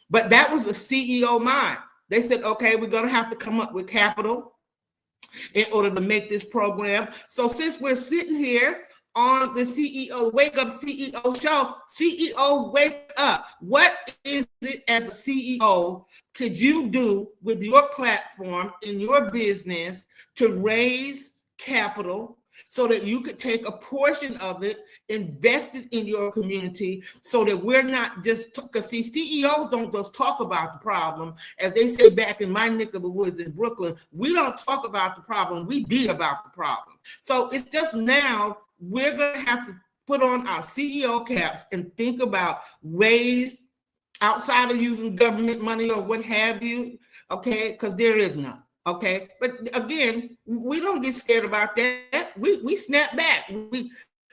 S2: But that was the CEO mind. They said, okay, we're gonna have to come up with capital in order to make this program. So since we're sitting here on the CEO Wake Up CEO show, CEOs wake up. What is it as a CEO could you do with your platform in your business to raise capital so that you could take a portion of it, invest it in your community so that we're not just, because see, CEOs don't just talk about the problem. As they say back in my neck of the woods in Brooklyn, we don't talk about the problem, we be about the problem. So it's just now we're going to have to put on our CEO caps and think about ways outside of using government money or what have you, okay, because there is none, okay? But again, we don't get scared about that. We snap back.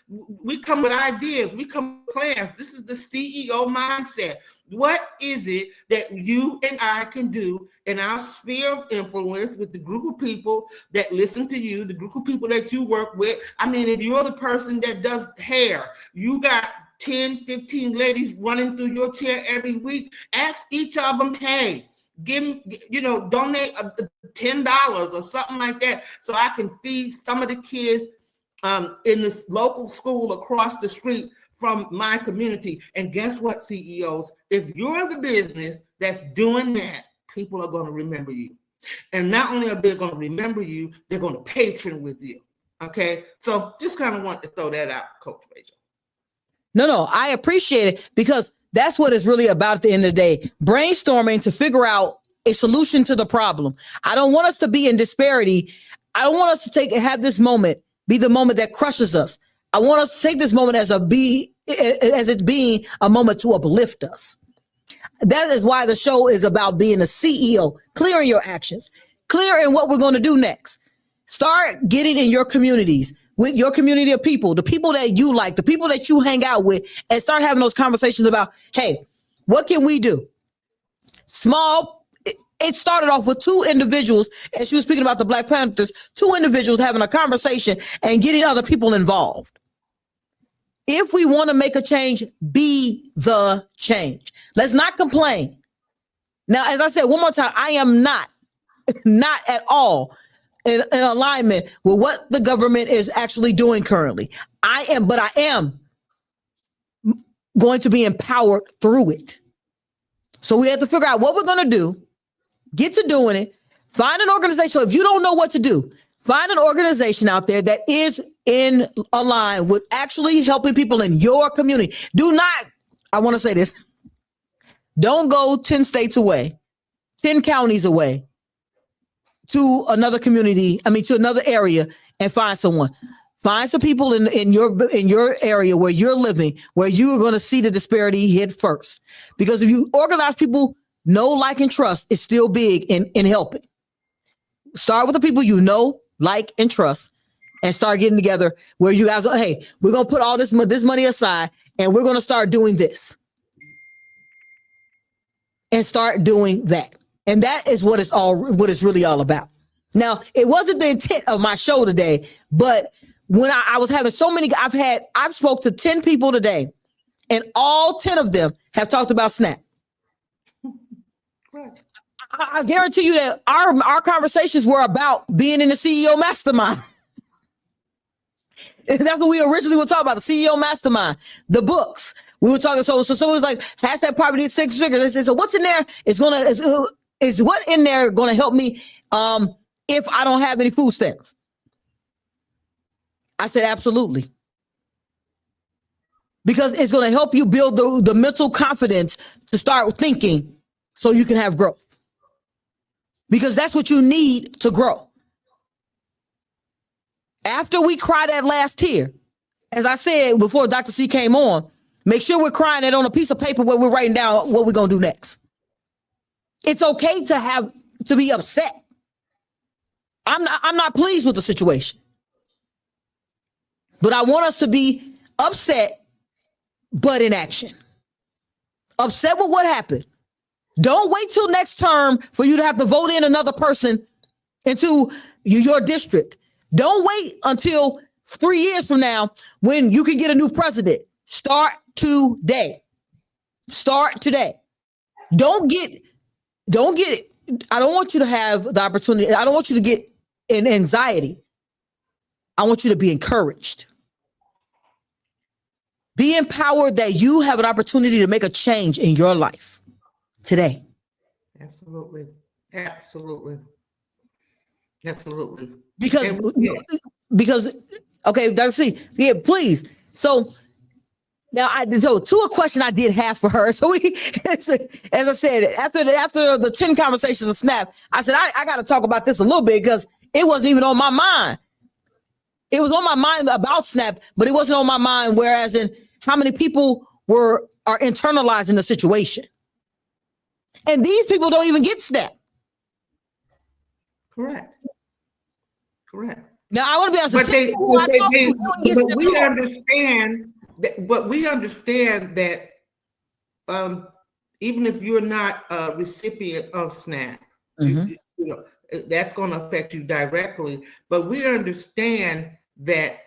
S2: We come with ideas. We come with plans. This is the CEO mindset. What is it that you and I can do in our sphere of influence with the group of people that listen to you, the group of people that you work with? I mean, if you're the person that does hair, you got 10, 15 ladies running through your chair every week, ask each of them, hey, donate $10 or something like that so I can feed some of the kids in this local school across the street from my community. And guess what, CEOs? If you're the business that's doing that, people are going to remember you. And not only are they going to remember you, they're going to patron with you. Okay? So just kind of want to throw that out, Coach Rachel.
S4: No, I appreciate it because that's what it's really about at the end of the day. Brainstorming to figure out a solution to the problem. I don't want us to be in disparity. I don't want us to have this moment be the moment that crushes us. I want us to take this moment as it being a moment to uplift us. That is why the show is about being a CEO, clearing your actions, clear in what we're going to do next. Start getting in your communities, with your community of people, the people that you like, the people that you hang out with, and start having those conversations about, hey, what can we do? Small. It started off with two individuals, and she was speaking about the Black Panthers, two individuals having a conversation and getting other people involved. If we want to make a change, be the change. Let's not complain. Now, as I said one more time, I am not at all in alignment with what the government is actually doing currently. I am going to be empowered through it. So we have to figure out what we're going to do, get to doing it, find an organization. So if you don't know what to do, find an organization out there that is in a line with actually helping people in your community. I want to say this, don't go 10 states away, 10 counties away to another community, to another area and find someone. Find some people in your area where you're living, where you are going to see the disparity hit first. Because if you organize people, know, like, and trust is still big in helping. Start with the people you know, like, and trust, and start getting together where you guys are, hey, we're going to put all this money aside and we're going to start doing this. And start doing that. And that is what it's really all about. Now, it wasn't the intent of my show today, but when I was having so many, I've spoke to 10 people today, and all 10 of them have talked about SNAP. I guarantee you that our conversations were about being in the CEO Mastermind. That's what we originally were talking about, the CEO Mastermind, the books. We were talking, so it was like, hashtag poverty six figures. They said, so what's in there? Is what in there going to help me if I don't have any food stamps? I said, absolutely. Because it's going to help you build the mental confidence to start thinking so you can have growth. Because that's what you need to grow. After we cry that last tear, as I said before Dr. C came on, make sure we're crying it on a piece of paper where we're writing down what we're going to do next. It's okay to be upset. I'm not pleased with the situation. But I want us to be upset, but in action. Upset with what happened. Don't wait till next term for you to have to vote in another person into your district. Don't wait until 3 years from now when you can get a new president. Start today. Start today. Don't get, I don't want you to have the opportunity. I don't want you to get in anxiety. I want you to be encouraged. Be empowered that you have an opportunity to make a change in your life today.
S2: Absolutely. Absolutely. Absolutely.
S4: Because okay, Dr. C, yeah, please. So now to a question I did have for her. So as I said, after the 10 conversations of Snap, I said, I got to talk about this a little bit because it wasn't even on my mind. It was on my mind about Snap, but it wasn't on my mind. Whereas in how many people are internalizing the situation. And these people don't even get Snap.
S2: Correct.
S4: Now I want to be honest.
S2: But we understand that even if you're not a recipient of SNAP, you know, that's going to affect you directly. But we understand that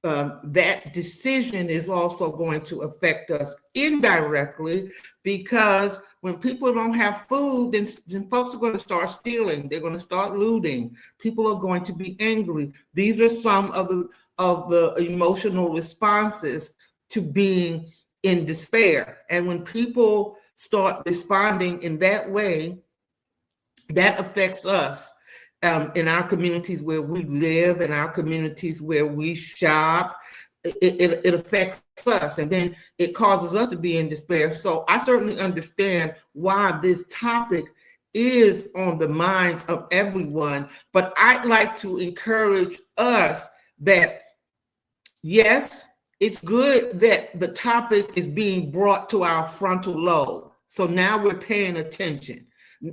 S2: that decision is also going to affect us indirectly, because when people don't have food, then folks are going to start stealing. They're going to start looting. People are going to be angry. These are some of the emotional responses to being in despair. And when people start responding in that way, that affects us in our communities where we live, in our communities where we shop. It affects us, and then it causes us to be in despair. So I certainly understand why this topic is on the minds of everyone, but I'd like to encourage us that, yes, it's good that the topic is being brought to our frontal lobe. So now we're paying attention.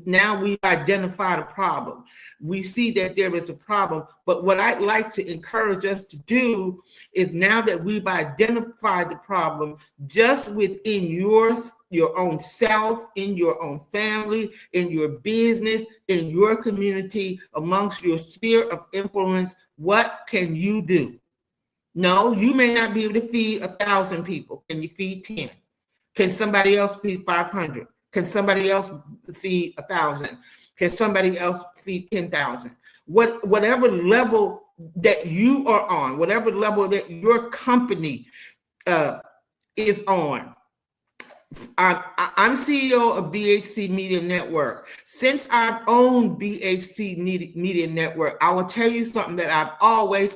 S2: Now we've identified a problem. We see that there is a problem, but what I'd like to encourage us to do is, now that we've identified the problem just within your own self, in your own family, in your business, in your community, amongst your sphere of influence, what can you do? No, you may not be able to feed 1,000 people. Can you feed 10? Can somebody else feed 500? Can somebody else feed 1,000? Can somebody else feed 10,000? Whatever level that you are on, whatever level that your company is on. I'm CEO of BHC Media Network. Since I've owned BHC Media Network, I will tell you something that I've always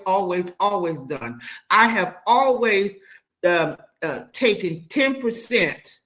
S2: done. I have always taken 10%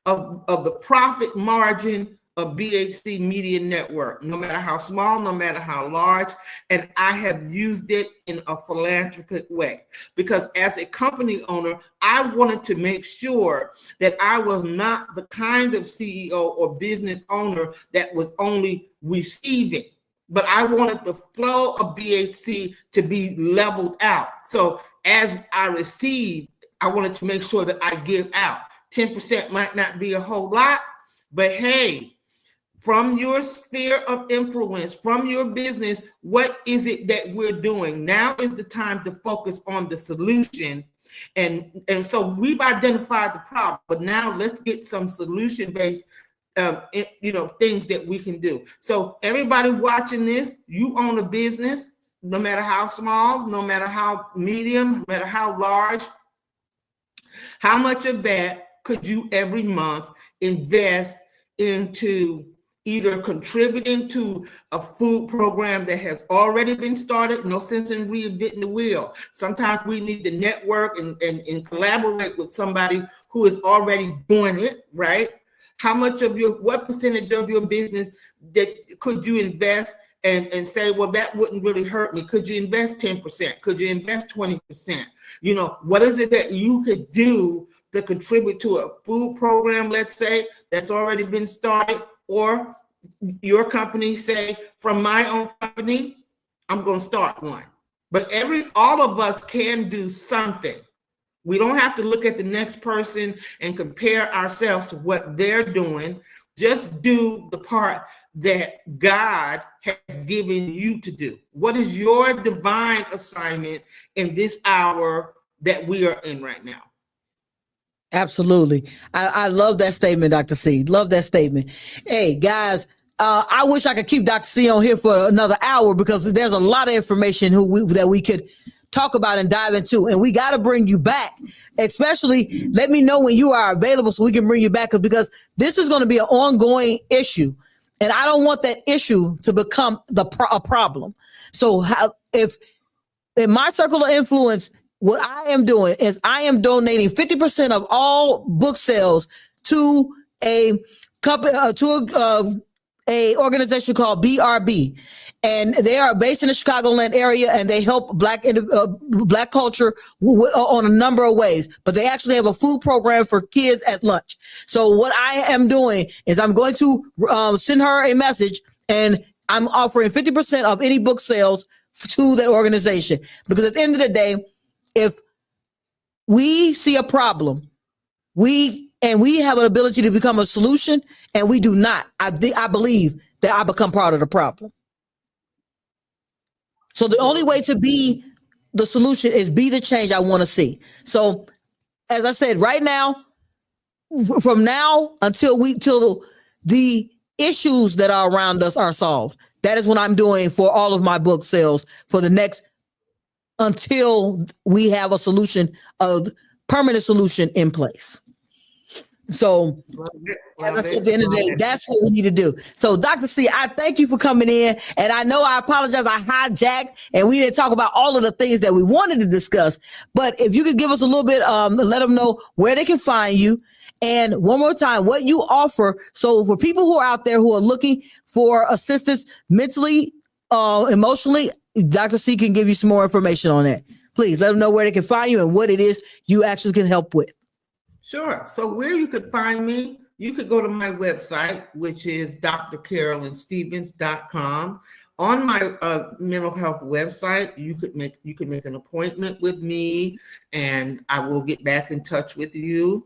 S2: of the profit margin of BHC Media Network, no matter how small, no matter how large, and I have used it in a philanthropic way. Because as a company owner, I wanted to make sure that I was not the kind of CEO or business owner that was only receiving, but I wanted the flow of BHC to be leveled out. So as I receive, I wanted to make sure that I give out. 10% might not be a whole lot, but hey, from your sphere of influence, from your business, what is it that we're doing? Now is the time to focus on the solution. And so we've identified the problem, but now let's get some solution-based things that we can do. So everybody watching this, you own a business, no matter how small, no matter how medium, no matter how large. How much of that could you every month invest into either contributing to a food program that has already been started? No sense in reinventing the wheel. Sometimes we need to network and collaborate with somebody who is already doing it, right? What percentage of your business that could you invest and say, well, that wouldn't really hurt me. Could you invest 10%? Could you invest 20%? You know, what is it that you could do to contribute to a food program, let's say, that's already been started, or your company say, from my own company, I'm going to start one. But all of us can do something. We don't have to look at the next person and compare ourselves to what they're doing. Just do the part that God has given you to do. What is your divine assignment in this hour that we are in right now?
S4: Absolutely. I love that statement, Dr. C. Love that statement. Hey, guys, I wish I could keep Dr. C on here for another hour because there's a lot of information that we could talk about and dive into. And we got to bring you back, especially let me know when you are available so we can bring you back, because this is going to be an ongoing issue. And I don't want that issue to become a problem. So if in my circle of influence, what I am doing is I am donating 50% of all book sales to a company, a organization called BRB. And they are based in the Chicagoland area, and they help Black culture on a number of ways. But they actually have a food program for kids at lunch. So what I am doing is I'm going to send her a message, and I'm offering 50% of any book sales to that organization. Because at the end of the day, if we see a problem, we have an ability to become a solution, and we do not. I believe that I become part of the problem. So the only way to be the solution is be the change I want to see. So, as I said, right now, from now until the issues that are around us are solved, that is what I'm doing for all of my book sales for the next, until we have a solution, a permanent solution in place. So, as I said, at the end of the day, that's what we need to do. So, Dr. C, I thank you for coming in. And I know I apologize, I hijacked and we didn't talk about all of the things that we wanted to discuss. But if you could give us a little bit, let them know where they can find you. And one more time, what you offer. So, for people who are out there who are looking for assistance mentally, emotionally, Dr. C can give you some more information on that. Please let them know where they can find you and what it is you actually can help with.
S2: Sure. So where you could find me, you could go to my website, which is drcarolynstevens.com. On my mental health website, you can make an appointment with me, and I will get back in touch with you.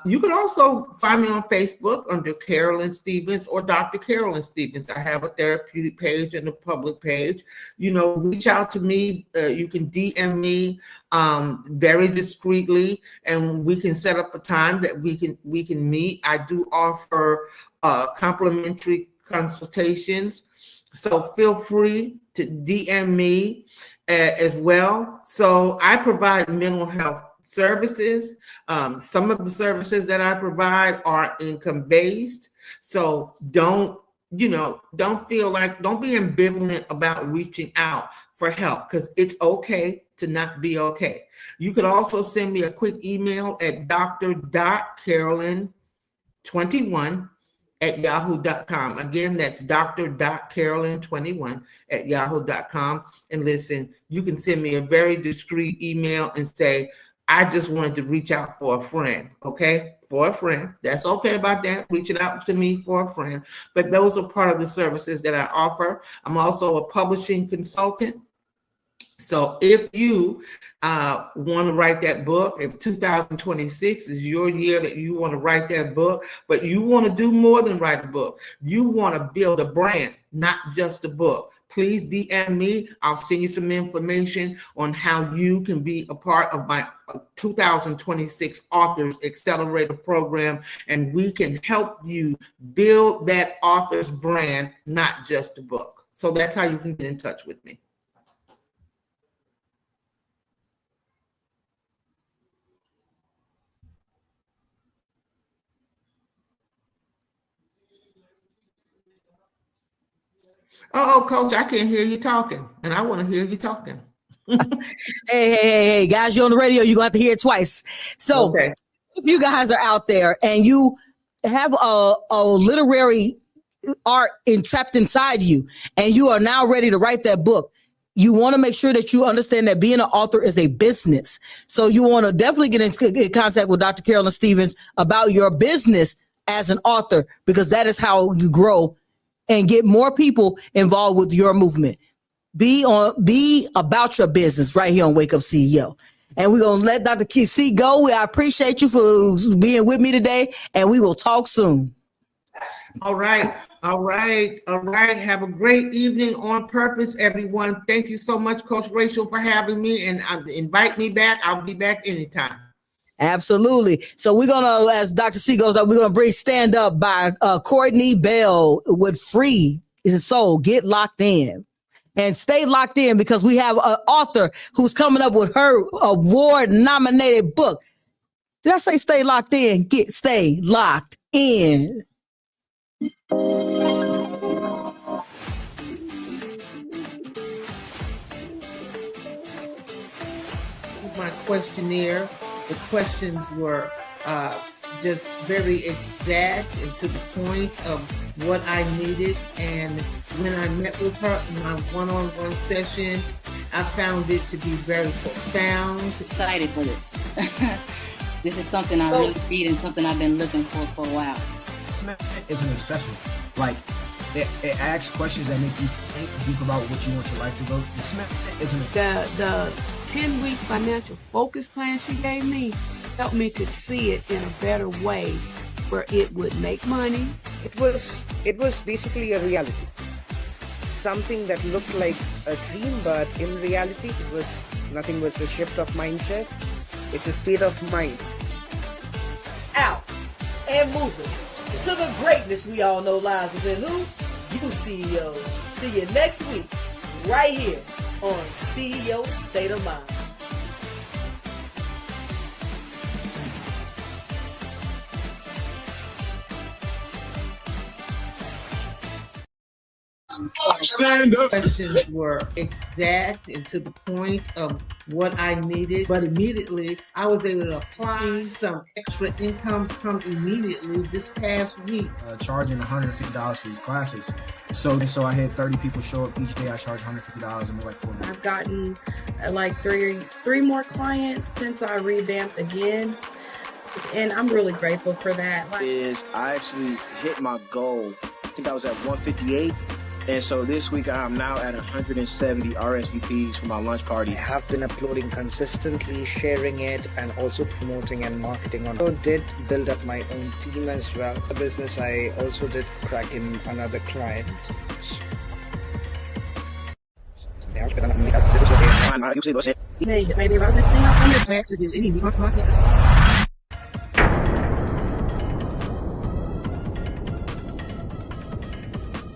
S2: You can also find me on Facebook under Carolyn Stevens or Dr. Carolyn Stevens. I have a therapeutic page and a public page. You know, reach out to me. You can DM me very discreetly, and we can set up a time that we can meet. I do offer complimentary consultations, so feel free to DM me as well. So I provide mental health services. Some of the services that I provide are income-based. So don't be ambivalent about reaching out for help, because it's okay to not be okay. You could also send me a quick email at dr.carolyn21@yahoo.com. Again, that's dr.carolyn21@yahoo.com. And listen, you can send me a very discreet email and say, I just wanted to reach out for a friend, okay? For a friend. That's okay about that, reaching out to me for a friend. But those are part of the services that I offer. I'm also a publishing consultant. So if you want to write that book, if 2026 is your year that you want to write that book, but you want to do more than write a book, you want to build a brand, not just a book, please DM me. I'll send you some information on how you can be a part of my 2026 Authors Accelerator program, and we can help you build that author's brand, not just a book. So that's how you can get in touch with me. Oh, Coach, I can't hear you talking, and I want to hear you talking.
S4: Hey, guys, you're on the radio. You're going to have to hear it twice. So if you guys are out there and you have a literary are entrapped inside you, and you are now ready to write that book. You want to make sure that you understand that being an author is a business. So you want to definitely get in contact with Dr. Carolyn Stevens about your business as an author, because that is how you grow and get more people involved with your movement. Be about your business right here on Wake Up CEO. And we're going to let Dr. C go. I appreciate you for being with me today, and we will talk soon.
S2: All right. Have a great evening on purpose, everyone. Thank you so much, Coach Rachel, for having me, and invite me back. I'll be back anytime.
S4: Absolutely. So we're going to, as Dr. C goes up, we're going to bring Stand Up by Courtney Bell with Free His Soul. Get locked in. And stay locked in, because we have an author who's coming up with her award-nominated book. Did I say stay locked in? Stay locked in.
S2: My questionnaire. The questions were just very exact and to the point of what I needed. And when I met with her in my one-on-one session, I found it to be very profound.
S6: Excited for this. This is something I really need and something I've been looking for a while.
S7: Assessment is an assessment. Like, it asks questions that make you think deep about what you want your life to go. Assessment is an assessment.
S8: The 10-week financial focus plan she gave me helped me to see it in a better way where it would make money.
S9: It was basically a reality. Something that looked like a dream, but in reality, it was nothing but a shift of mindset. It's a state of mind.
S10: Out and moving to the greatness we all know lies within who? You CEOs. See you next week, right here on CEO State of Mind.
S2: Stand up. Questions were exact and to the point of what I needed, but immediately I was able to apply some extra income come immediately this past week.
S7: Charging $150 for these classes. So I had 30 people show up each day. I charge $150 and we're like 4
S13: I've gotten like three more clients since I revamped again. And I'm really grateful for that.
S14: I actually hit my goal. I think I was at 158. And so this week I'm now at 170 RSVPs for my lunch party.
S15: I have been uploading consistently, sharing it, and also promoting and marketing on. I did build up my own team as well. The business, I also did crack in another client.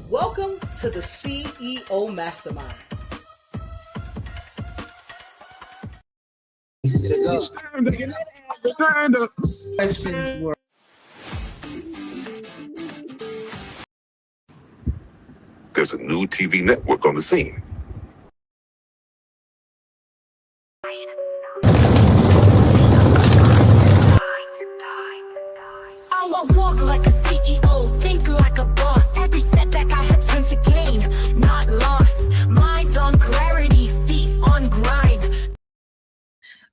S10: Welcome to the CEO Mastermind.
S12: Stand up.
S2: Questions were
S11: There's a new TV network on the scene.
S1: I will walk like a CEO, think like a boss. Every setback I had turned to gain, not lost. Mind on clarity, feet on grind.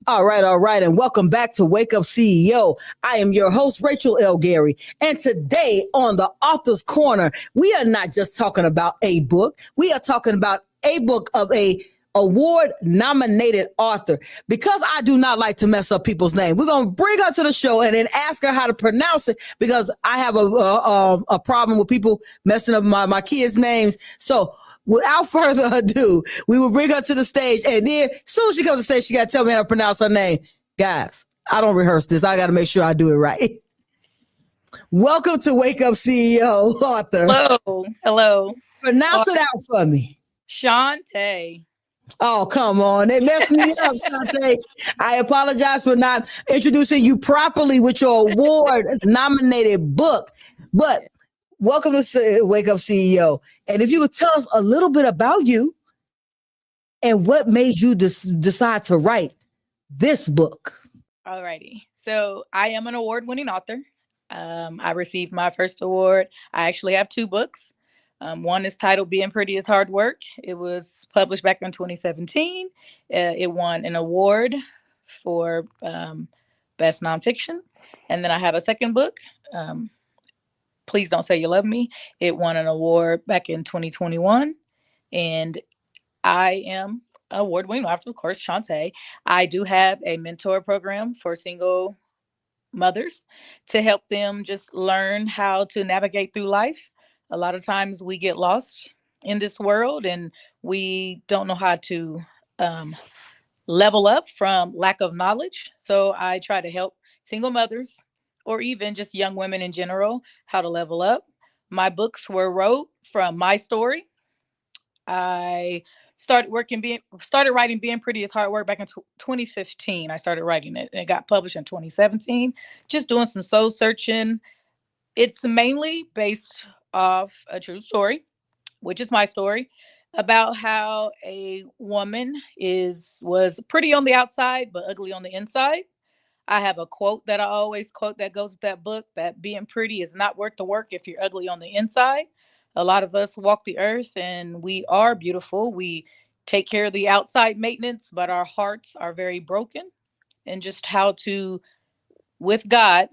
S4: All right. And welcome back to Wake Up CEO. I am your host, RachelLGary. And today on the Author's Corner, we are not just talking about a book. We are talking about a book of a award-nominated author. Because I do not like to mess up people's names, we're going to bring her to the show and then ask her how to pronounce it, because I have a problem with people messing up my kids' names. So without further ado, we will bring her to the stage, and then as soon as she comes to the stage, she got to tell me how to pronounce her name. Guys, I don't rehearse this. I got to make sure I do it right. Welcome to Wake Up CEO, author.
S16: Hello.
S4: Pronounce it out for me.
S16: Shenita.
S4: Oh, come on. They messed me up, Seant'a. I apologize for not introducing you properly with your award-nominated book. But welcome to Wake Up CEO. And if you would tell us a little bit about you and what made you decide to write this book.
S16: Alrighty. So I am an award-winning author. I received my first award. I actually have two books. One is titled Being Pretty is Hard Work. It was published back in 2017. It won an award for best nonfiction. And then I have a second book, Please Don't Say You Love Me. It won an award back in 2021. And I am award winning, after, of course, Shantae. I do have a mentor program for single mothers to help them just learn how to navigate through life. A lot of times we get lost in this world and we don't know how to um, level up from lack of knowledge. So I try to help single mothers or even just young women in general how to level up. My books were wrote from my story. I started writing Being Pretty is Hard Work back in 2015. I started writing it and it got published in 2017. Just doing some soul searching. It's mainly based off a true story, which is my story, about how a woman was pretty on the outside but ugly on the inside. I have a quote that I always quote that goes with that book, that being pretty is not worth the work if you're ugly on the inside. A lot of us walk the earth and we are beautiful. We take care of the outside maintenance, but our hearts are very broken. And just how to, with God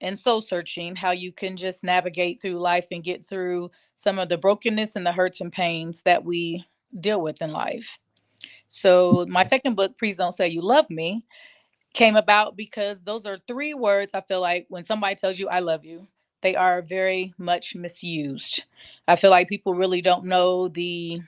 S16: and soul searching, how you can just navigate through life and get through some of the brokenness and the hurts and pains that we deal with in life. So, my second book, Please Don't Say You Love Me, came about because those are three words I feel like when somebody tells you I love you, they are very much misused. I feel like people really don't know the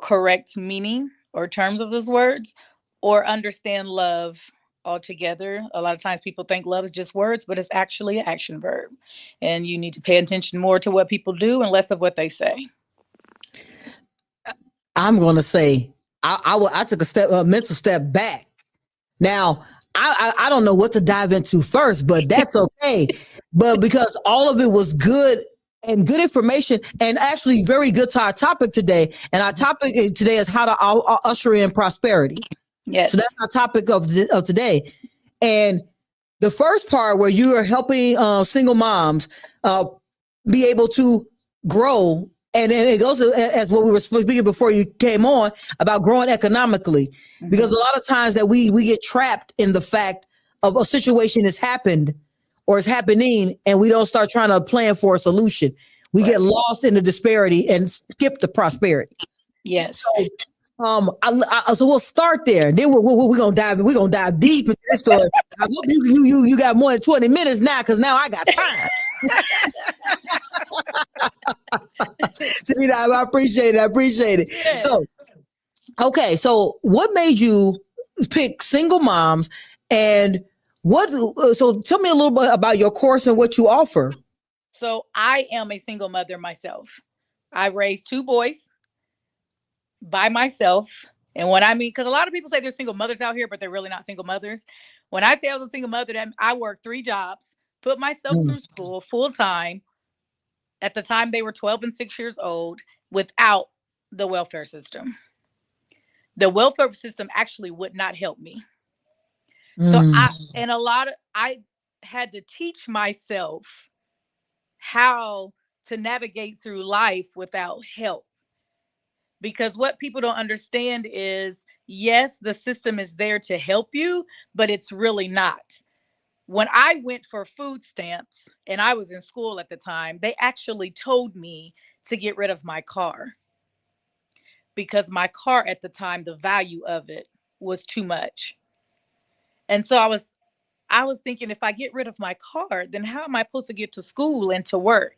S16: correct meaning or terms of those words or understand love altogether. A lot of times people think love is just words, but it's actually an action verb. And you need to pay attention more to what people do and less of what they say.
S4: I'm going to say I took a mental step back. Now, I don't know what to dive into first, but that's okay. But because all of it was good and good information and actually very good to our topic today. And our topic today is how to usher in prosperity.
S16: Yes.
S4: So that's our topic of today. And the first part where you are helping single moms be able to grow. And it goes as what we were speaking before you came on about growing economically, because a lot of times that we get trapped in the fact of a situation has happened or is happening, and we don't start trying to plan for a solution. We get lost in the disparity and skip the prosperity.
S16: Yes.
S4: So, so we'll start there, and then we're gonna dive deep into this story. I hope you got more than 20 minutes now, because now I got time. Shenita, I appreciate it. Yeah. So, okay. So what made you pick single moms, and so tell me a little bit about your course and what you offer.
S16: So I am a single mother myself. I raised two boys by myself. And what I mean, because a lot of people say there's single mothers out here, but they're really not single mothers. When I say I was a single mother, that I worked 3 jobs, put myself through school full time. At the time, they were 12 and 6 years old without the welfare system. The welfare system actually would not help me. So I had to teach myself how to navigate through life without help. Because what people don't understand is, yes, the system is there to help you, but it's really not. When I went for food stamps and I was in school at the time, they actually told me to get rid of my car, because my car at the time, the value of it was too much. And so I was thinking, if I get rid of my car, then how am I supposed to get to school and to work?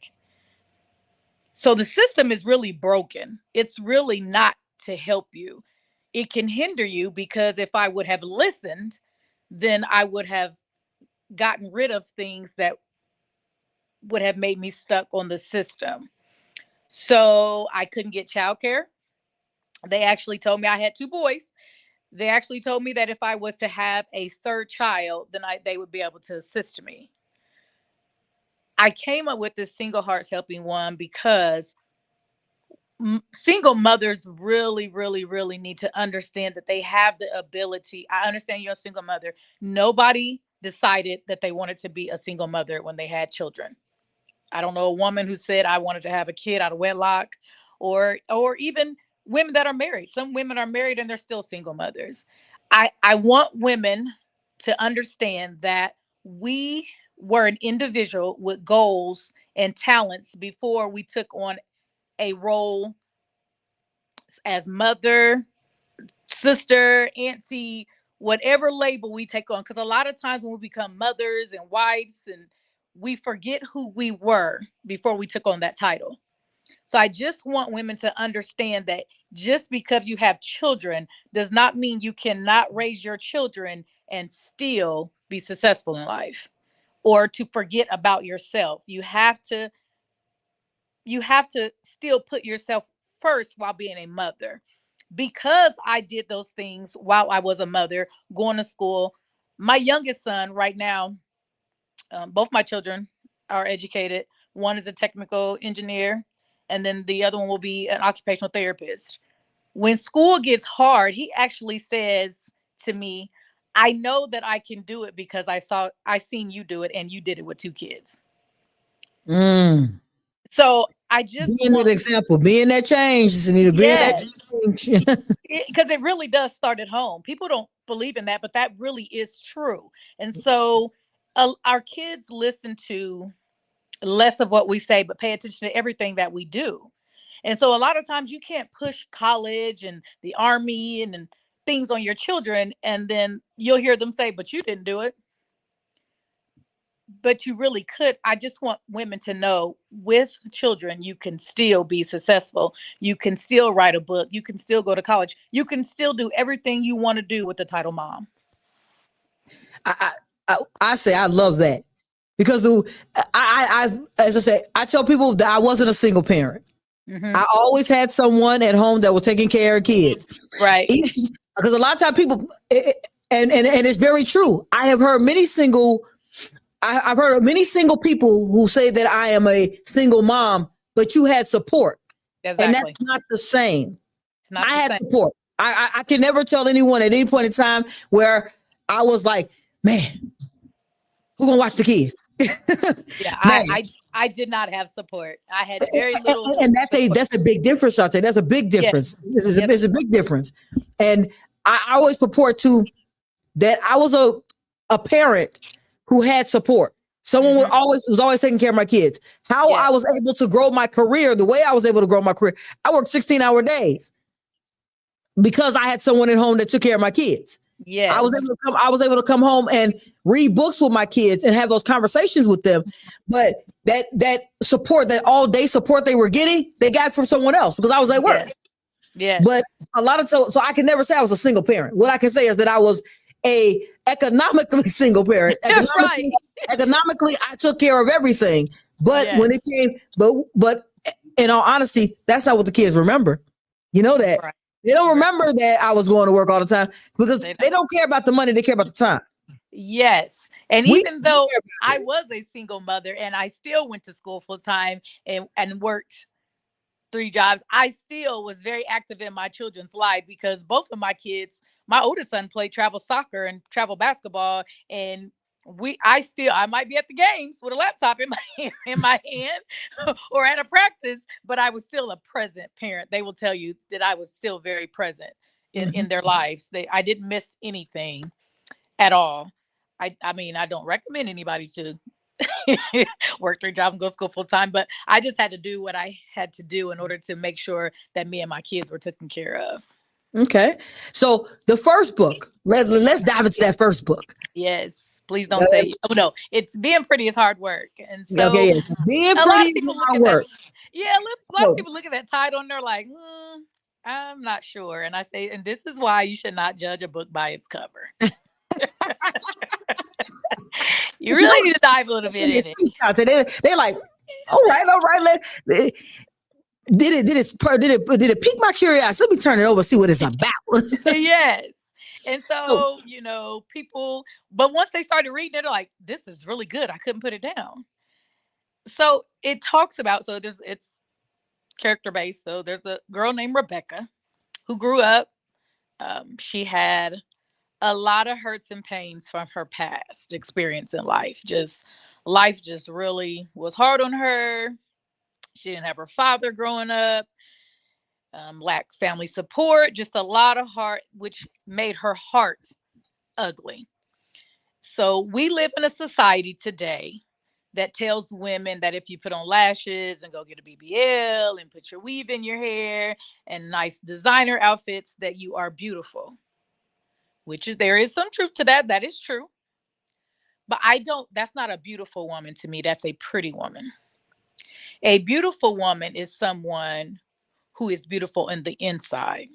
S16: So the system is really broken. It's really not to help you. It can hinder you, because if I would have listened, then I would have gotten rid of things that would have made me stuck on the system. So I couldn't get childcare. They actually told me, I had 2 boys. They actually told me that if I was to have a third child, then they would be able to assist me. I came up with this Single Hearts Helping One because single mothers really, really, really need to understand that they have the ability. I understand you're a single mother. Nobody decided that they wanted to be a single mother when they had children. I don't know a woman who said I wanted to have a kid out of wedlock, or even women that are married. Some women are married and they're still single mothers. I want women to understand that we were an individual with goals and talents before we took on a role as mother, sister, auntie, whatever label we take on. Because a lot of times when we become mothers and wives, and we forget who we were before we took on that title. So I just want women to understand that just because you have children does not mean you cannot raise your children and still be successful in life, or to forget about yourself. You have to still put yourself first while being a mother. Because I did those things while I was a mother, going to school. My youngest son right now, both my children are educated. One is a technical engineer, and then the other one will be an occupational therapist. When school gets hard, he actually says to me, I know that I can do it because I seen you do it, and you did it with 2 kids.
S4: Mm.
S16: So I just
S4: Being that example, being that change, Shenita, being that change.
S16: because it really does start at home. People don't believe in that, but that really is true. And so our kids listen to less of what we say, but pay attention to everything that we do. And so a lot of times you can't push college and the army and things on your children, and then you'll hear them say, but you didn't do it. But you really could. I just want women to know, with children, you can still be successful. You can still write a book. You can still go to college. You can still do everything you want to do with the title mom.
S4: I say I love that, because as I say, I tell people that I wasn't a single parent.
S16: Mm-hmm.
S4: I always had someone at home that was taking care of kids.
S16: Right.
S4: Because a lot of times people, and it's very true. I've heard many single people who say that I am a single mom, but you had support.
S16: Exactly.
S4: And that's not the same.
S16: I
S4: had support. I can never tell anyone at any point in time where I was like, man, who gonna watch the kids?
S16: Yeah, I did not have support. I had very little.
S4: And that's a big difference, Seant'a. That's a big difference.
S16: Yes.
S4: It's a big difference. And I always purport to that I was a parent who had support. Someone was always taking care of my kids. How I was able to grow my career, the way I was able to grow my career, I worked 16-hour days because I had someone at home that took care of my kids.
S16: Yeah,
S4: I was able to come home and read books with my kids and have those conversations with them. But that support, that all day support they were getting, they got from someone else because I was at work.
S16: Yeah.
S4: But a lot of so I can never say I was a single parent. What I can say is that I was a economically single parent. Economically, I took care of everything. But when it came, but in all honesty, that's not what the kids remember. You know that. Right. They don't remember that I was going to work all the time because they don't care about the money. They care about the time.
S16: Yes. And even though I was a single mother and I still went to school full time and worked 3 jobs, I still was very active in my children's life because both of my kids, my oldest son played travel soccer and travel basketball, and I might be at the games with a laptop in my hand or at a practice, but I was still a present parent. They will tell you that I was still very present in their lives. I didn't miss anything at all. I mean, I don't recommend anybody to work 3 jobs and go to school full time, but I just had to do what I had to do in order to make sure that me and my kids were taken care of.
S4: Okay. So the first book, let's dive into that first book.
S16: Yes. Please don't say, oh no, it's Being Pretty is Hard Work. And so
S4: yes. Being Pretty is hard work.
S16: A lot of people look at that title and they're like, I'm not sure. And I say, and this is why you should not judge a book by its cover. You really need to dive a little bit in it.
S4: They're like, all right. Did it pique my curiosity? Let me turn it over and see what it's about.
S16: Yes. And so, people, but once they started reading it, they're like, this is really good. I couldn't put it down. So it talks about, it's character based. So there's a girl named Rebecca who grew up. She had a lot of hurts and pains from her past experience in life. Life just really was hard on her. She didn't have her father growing up, lacked family support, just a lot of heart, which made her heart ugly. So we live in a society today that tells women that if you put on lashes and go get a BBL and put your weave in your hair and nice designer outfits, that you are beautiful, which is, there is some truth to that. That is true. But that's not a beautiful woman to me. That's a pretty woman. A beautiful woman is someone who is beautiful in the inside.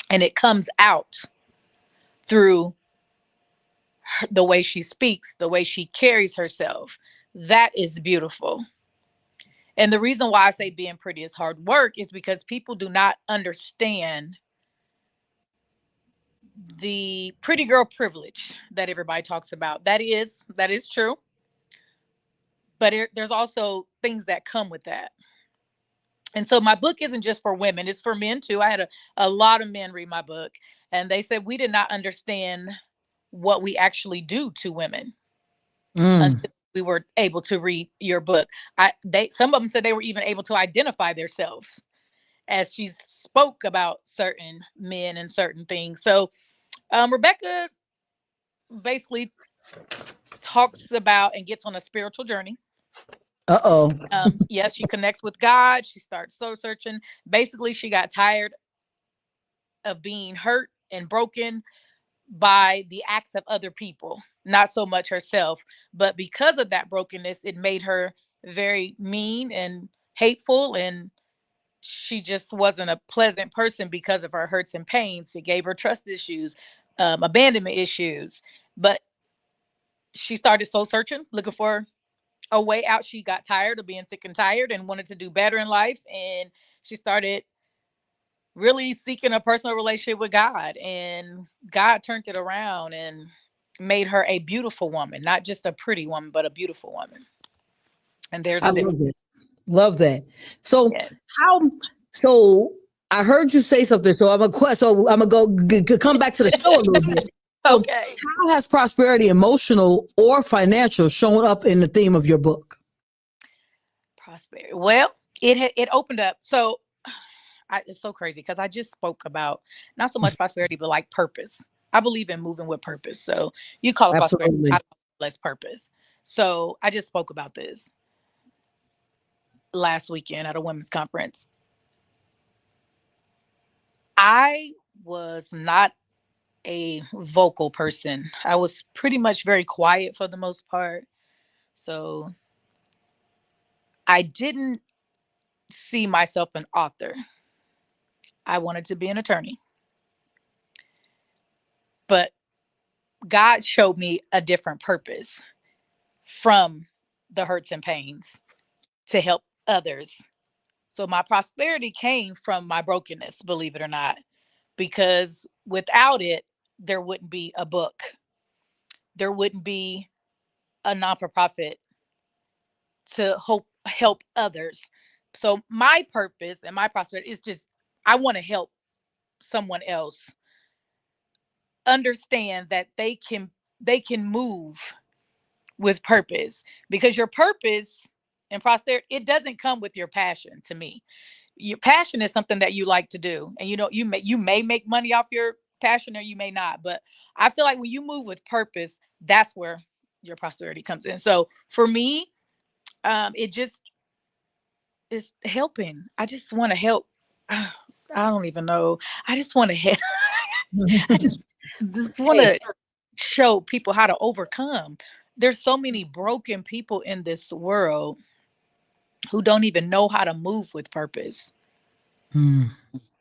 S16: And it comes out through the way she speaks, the way she carries herself. That is beautiful. And the reason why I say being pretty is hard work is because people do not understand the pretty girl privilege that everybody talks about. That is true. But there's also things that come with that. And so my book isn't just for women, it's for men too. I had a lot of men read my book, and they said we did not understand what we actually do to women until we were able to read your book. Some of them said they were even able to identify themselves as she spoke about certain men and certain things. So Rebecca basically talks about and gets on a spiritual journey. Yes, she connects with God. She starts soul searching. Basically, she got tired of being hurt and broken by the acts of other people, not so much herself. But because of that brokenness, it made her very mean and hateful, and she just wasn't a pleasant person because of her hurts and pains. It gave her trust issues, abandonment issues. But she started soul searching, looking for a way out. She got tired of being sick and tired and wanted to do better in life. And she started really seeking a personal relationship with God. And God turned it around and made her a beautiful woman, not just a pretty woman, but a beautiful woman. And there's
S4: I love that. Love that. So so I heard you say something. So I'm gonna go come back to the show a little bit.
S16: Okay.
S4: How has prosperity, emotional or financial, shown up in the theme of your book?
S16: Prosperity. Well, it opened up. So it's so crazy because I just spoke about not so much prosperity, but like purpose. I believe in moving with purpose. So you call it prosperity, I less purpose. So I just spoke about this last weekend at a women's conference. I was not a vocal person. I was pretty much very quiet for the most part. So I didn't see myself an author. I wanted to be an attorney. But God showed me a different purpose from the hurts and pains to help others. So my prosperity came from my brokenness, believe it or not, because without it, there wouldn't be a book. There wouldn't be a non-for-profit to help others. So my purpose and my prosperity is just, I want to help someone else understand that they can move with purpose, because your purpose and prosperity, it doesn't come with your passion. To me, your passion is something that you like to do, and you may make money off your passion or you may not, but I feel like when you move with purpose, that's where your prosperity comes in. So for me, it just is helping. I just want to help. I don't even know. I just want to help. I just want to show people how to overcome. There's so many broken people in this world who don't even know how to move with purpose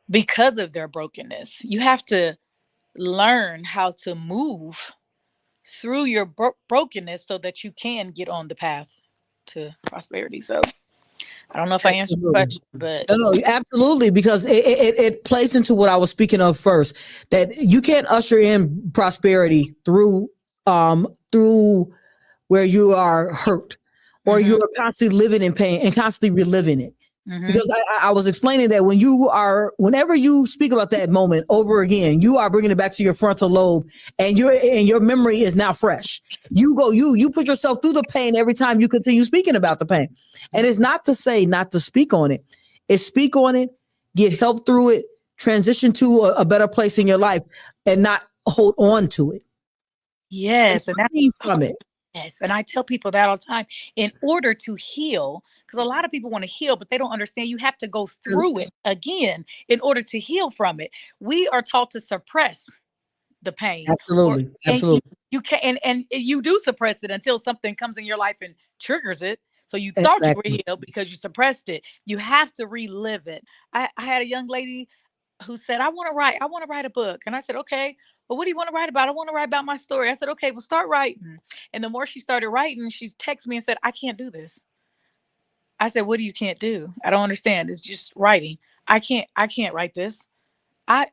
S16: because of their brokenness. You have to learn how to move through your brokenness so that you can get on the path to prosperity. So I don't know if I answered the question, but
S4: no, absolutely, because it plays into what I was speaking of first, that you can't usher in prosperity through where you are hurt or you're constantly living in pain and constantly reliving it. Because I was explaining that whenever you speak about that moment over again, you are bringing it back to your frontal lobe, and your memory is now fresh. You put yourself through the pain every time you continue speaking about the pain. And it's not to say not to speak on it. It's speak on it, get help through it, transition to a better place in your life, and not hold on to it.
S16: Yes,
S4: and that's from it.
S16: Yes, and I tell people that all the time. In order to heal, because a lot of people want to heal, but they don't understand you have to go through it again in order to heal from it. We are taught to suppress the pain.
S4: Absolutely.
S16: And you can and you do suppress it until something comes in your life and triggers it. So you thought you were healed because you suppressed it. You have to relive it. I had a young lady who said, I want to write a book. And I said, okay, well, what do you want to write about? I want to write about my story. I said, okay, well, start writing. And the more she started writing, she texted me and said, I can't do this. I said, what do you can't do? I don't understand. It's just writing. I can't write this. I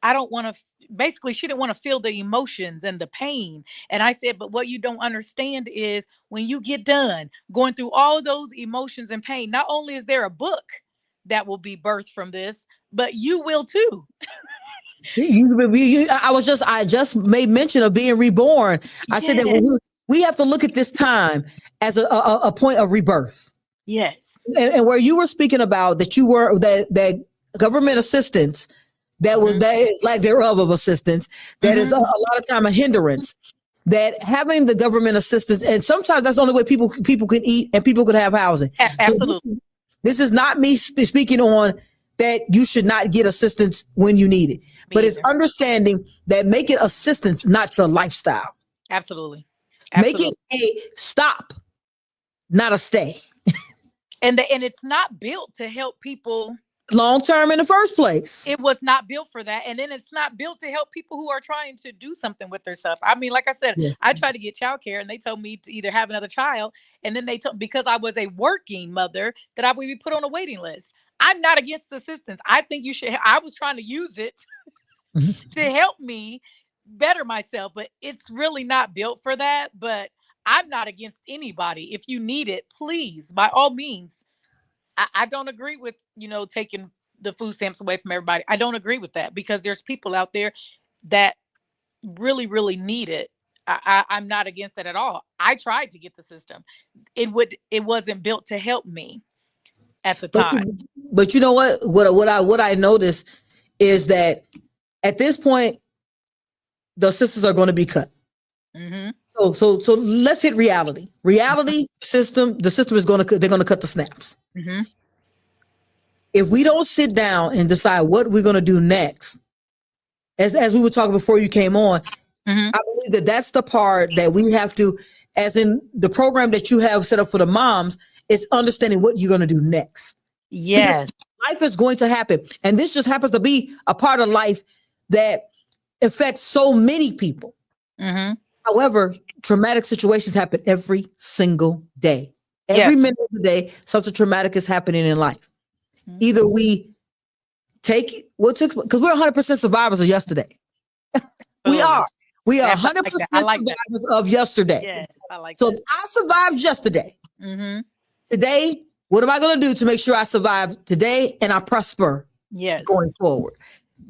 S16: don't want to, basically, she didn't want to feel the emotions and the pain. And I said, but what you don't understand is when you get done going through all of those emotions and pain, not only is there a book that will be birthed from this, but you will too.
S4: I just made mention of being reborn. I said that we have to look at this time as a point of rebirth.
S16: Yes.
S4: And where you were speaking about that government assistance, that is lack thereof of assistance, that is a lot of time a hindrance. That having the government assistance, and sometimes that's the only way people can eat and people can have housing.
S16: Absolutely.
S4: So this is not me speaking on that you should not get assistance when you need it, but it's understanding that make it assistance, not your lifestyle.
S16: Absolutely.
S4: Make it a stop, not a stay.
S16: And it's not built to help people
S4: long term in the first place.
S16: It was not built for that. And then it's not built to help people who are trying to do something with their stuff. I mean, like I said, I tried to get childcare and they told me to either have another child. And then they told, because I was a working mother, that I would be put on a waiting list. I'm not against assistance. I think you should. I was trying to use it to help me better myself, but it's really not built for that. But I'm not against anybody. If you need it, please, by all means. I don't agree with, taking the food stamps away from everybody. I don't agree with that because there's people out there that really, really need it. I'm not against that at all. I tried to get the system. It wasn't built to help me at the time.
S4: But you know what I noticed is that at this point, the sisters are going to be cut. So let's hit reality. Reality system. The system is they're going to cut the snaps. If we don't sit down and decide what we're going to do next, as we were talking before you came on, I believe that that's the part that we have to, as in the program that you have set up for the moms, is understanding what you're going to do next.
S16: Yes.
S4: Because life is going to happen. And this just happens to be a part of life that affects so many people. However, traumatic situations happen every single day. Every minute of the day, something traumatic is happening in life. Either we take because we're 100% survivors of yesterday. We are 100% survivors of yesterday.
S16: Yes, I like
S4: so
S16: that.
S4: I survived yesterday. Today, what am I going to do to make sure I survive today and I prosper going forward?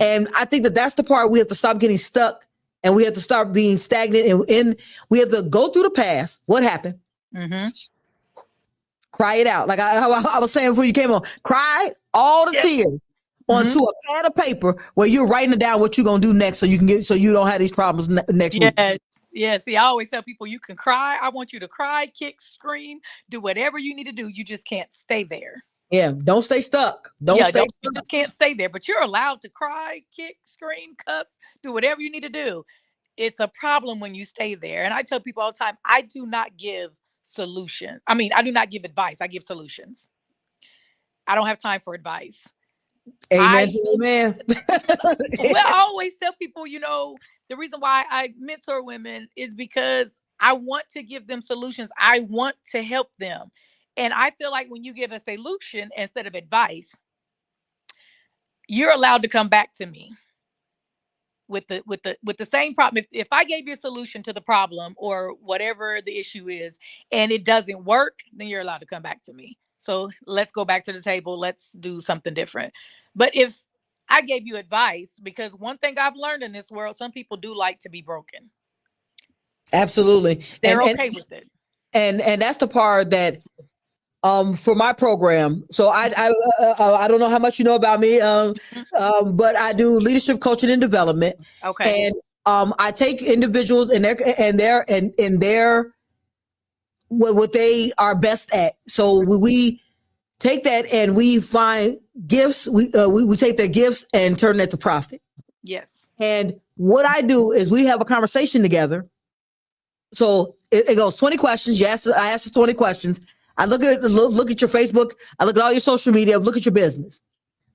S4: And I think that that's the part we have to stop getting stuck. And we have to start being stagnant, and we have to go through the past. What happened? Cry it out. Like I was saying before you came on, cry all the tears onto a pad of paper where you're writing it down what you're going to do next so you don't have these problems next week.
S16: Yeah. See, I always tell people you can cry. I want you to cry, kick, scream, do whatever you need to do. You just can't stay there.
S4: Yeah. Don't stay stuck. You just
S16: can't stay there, but you're allowed to cry, kick, scream, cuss, do whatever you need to do. It's a problem when you stay there. And I tell people all the time, I do not give solutions. I mean, I do not give advice. I give solutions. I don't have time for advice.
S4: Amen. Amen.
S16: Well, I always tell people, the reason why I mentor women is because I want to give them solutions. I want to help them. And I feel like when you give a solution instead of advice, you're allowed to come back to me with the same problem. If I gave you a solution to the problem or whatever the issue is, and it doesn't work, then you're allowed to come back to me. So let's go back to the table. Let's do something different. But if I gave you advice, because one thing I've learned in this world, some people do like to be broken.
S4: Absolutely.
S16: They're okay with it.
S4: And that's the part that for my program. So I don't know how much you know about me, but I do leadership coaching and development.
S16: Okay.
S4: And I take individuals and their what they are best at. So we take that and we find gifts. We take their gifts and turn that to profit.
S16: Yes.
S4: And what I do is we have a conversation together. So it goes 20 questions. I ask 20 questions. I look at your Facebook. I look at all your social media. I look at your business.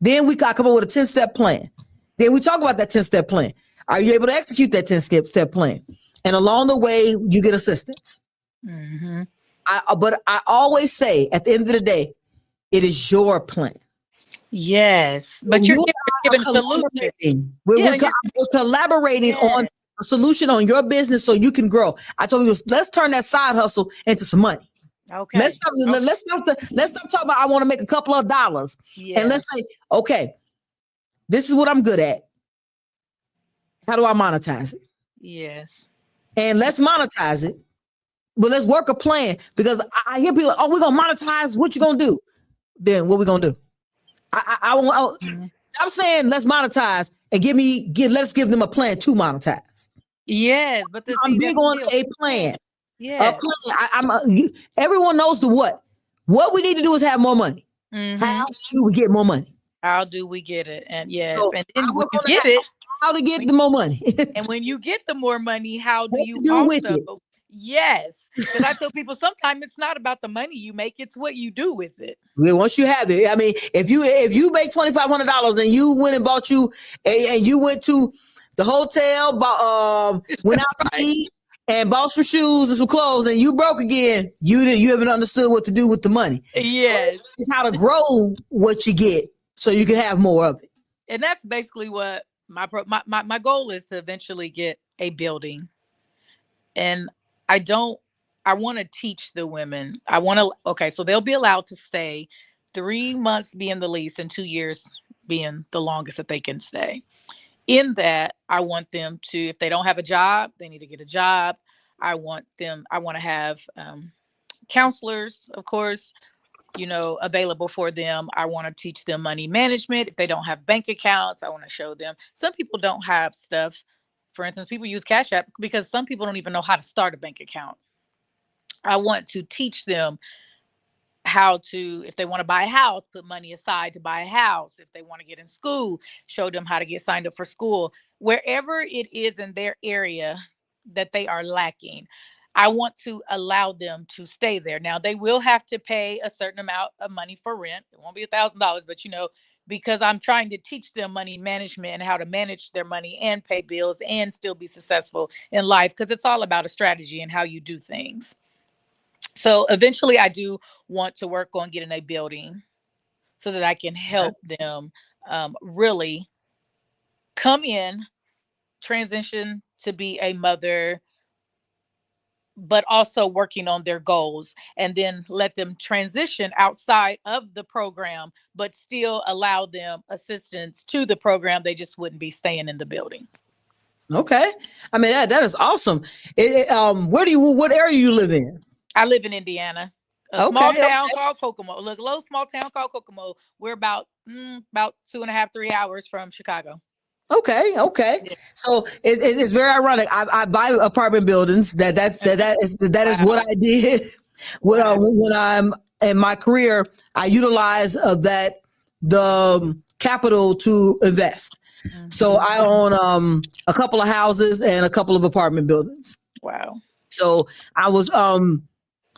S4: Then I come up with a 10-step plan. Then we talk about that 10-step plan. Are you able to execute that 10-step plan? And along the way, you get assistance.
S16: Mm-hmm.
S4: But I always say at the end of the day, it is your plan.
S16: Yes, but you're giving a solution.
S4: We're collaborating on a solution on your business so you can grow. I told you, let's turn that side hustle into some money.
S16: Okay.
S4: Let's stop talking about I want to make a couple of dollars.
S16: Yeah.
S4: And let's say, okay, this is what I'm good at. How do I monetize it?
S16: Yes.
S4: And let's monetize it. But let's work a plan, because I hear people, we're going to monetize. What you going to do? Then what we going to do? Stop saying let's monetize and let's give them a plan to monetize.
S16: Yes, but
S4: I'm big on a plan.
S16: Yeah.
S4: A plan. Everyone knows the what. What we need to do is have more money.
S16: Mm-hmm.
S4: How do we get more money?
S16: How do we get it? And yes,
S4: So
S16: and then when you get it,
S4: how to get the more money.
S16: And when you get the more money, how do
S4: What
S16: you
S4: to do
S16: also?
S4: with it?
S16: Yes, because I tell people sometimes it's not about the money you make; it's what you do with it.
S4: Well, once you have it, I mean, if you make $2,500 and you went and bought you and you went to the hotel, went out to eat and bought some shoes and some clothes, and you broke again, you haven't understood what to do with the money.
S16: Yes,
S4: so it's how to grow what you get so you can have more of it.
S16: And that's basically what my goal is, to eventually get a building. And I want to teach the women. So they'll be allowed to stay 3 months being the lease and 2 years being the longest that they can stay. In that, I want them to, if they don't have a job, they need to get a job. I want to have counselors, of course, available for them. I want to teach them money management. If they don't have bank accounts, I want to show them. Some people don't have stuff. For instance, people use Cash App because some people don't even know how to start a bank account. I want to teach them how to, if they want to buy a house, put money aside to buy a house. If they want to get in school, show them how to get signed up for school. Wherever it is in their area that they are lacking, I want to allow them to stay there. Now, they will have to pay a certain amount of money for rent. It won't be $1,000, but because I'm trying to teach them money management and how to manage their money and pay bills and still be successful in life, because it's all about a strategy and how you do things. So eventually I do want to work on getting a building so that I can help them really come in, transition to be a mother, but also working on their goals, and then let them transition outside of the program, but still allow them assistance to the program. They just wouldn't be staying in the building.
S4: Okay. I mean, that is awesome. What area you live in?
S16: I live in Indiana, a small town called Kokomo. Look, a little small town called Kokomo. We're about 2.5, 3 hours from Chicago.
S4: Okay. Yeah. So it's very ironic. I buy apartment buildings. That is what I did. When I'm in my career, I utilize the capital to invest. Mm-hmm. So I own a couple of houses and a couple of apartment buildings.
S16: Wow.
S4: So I was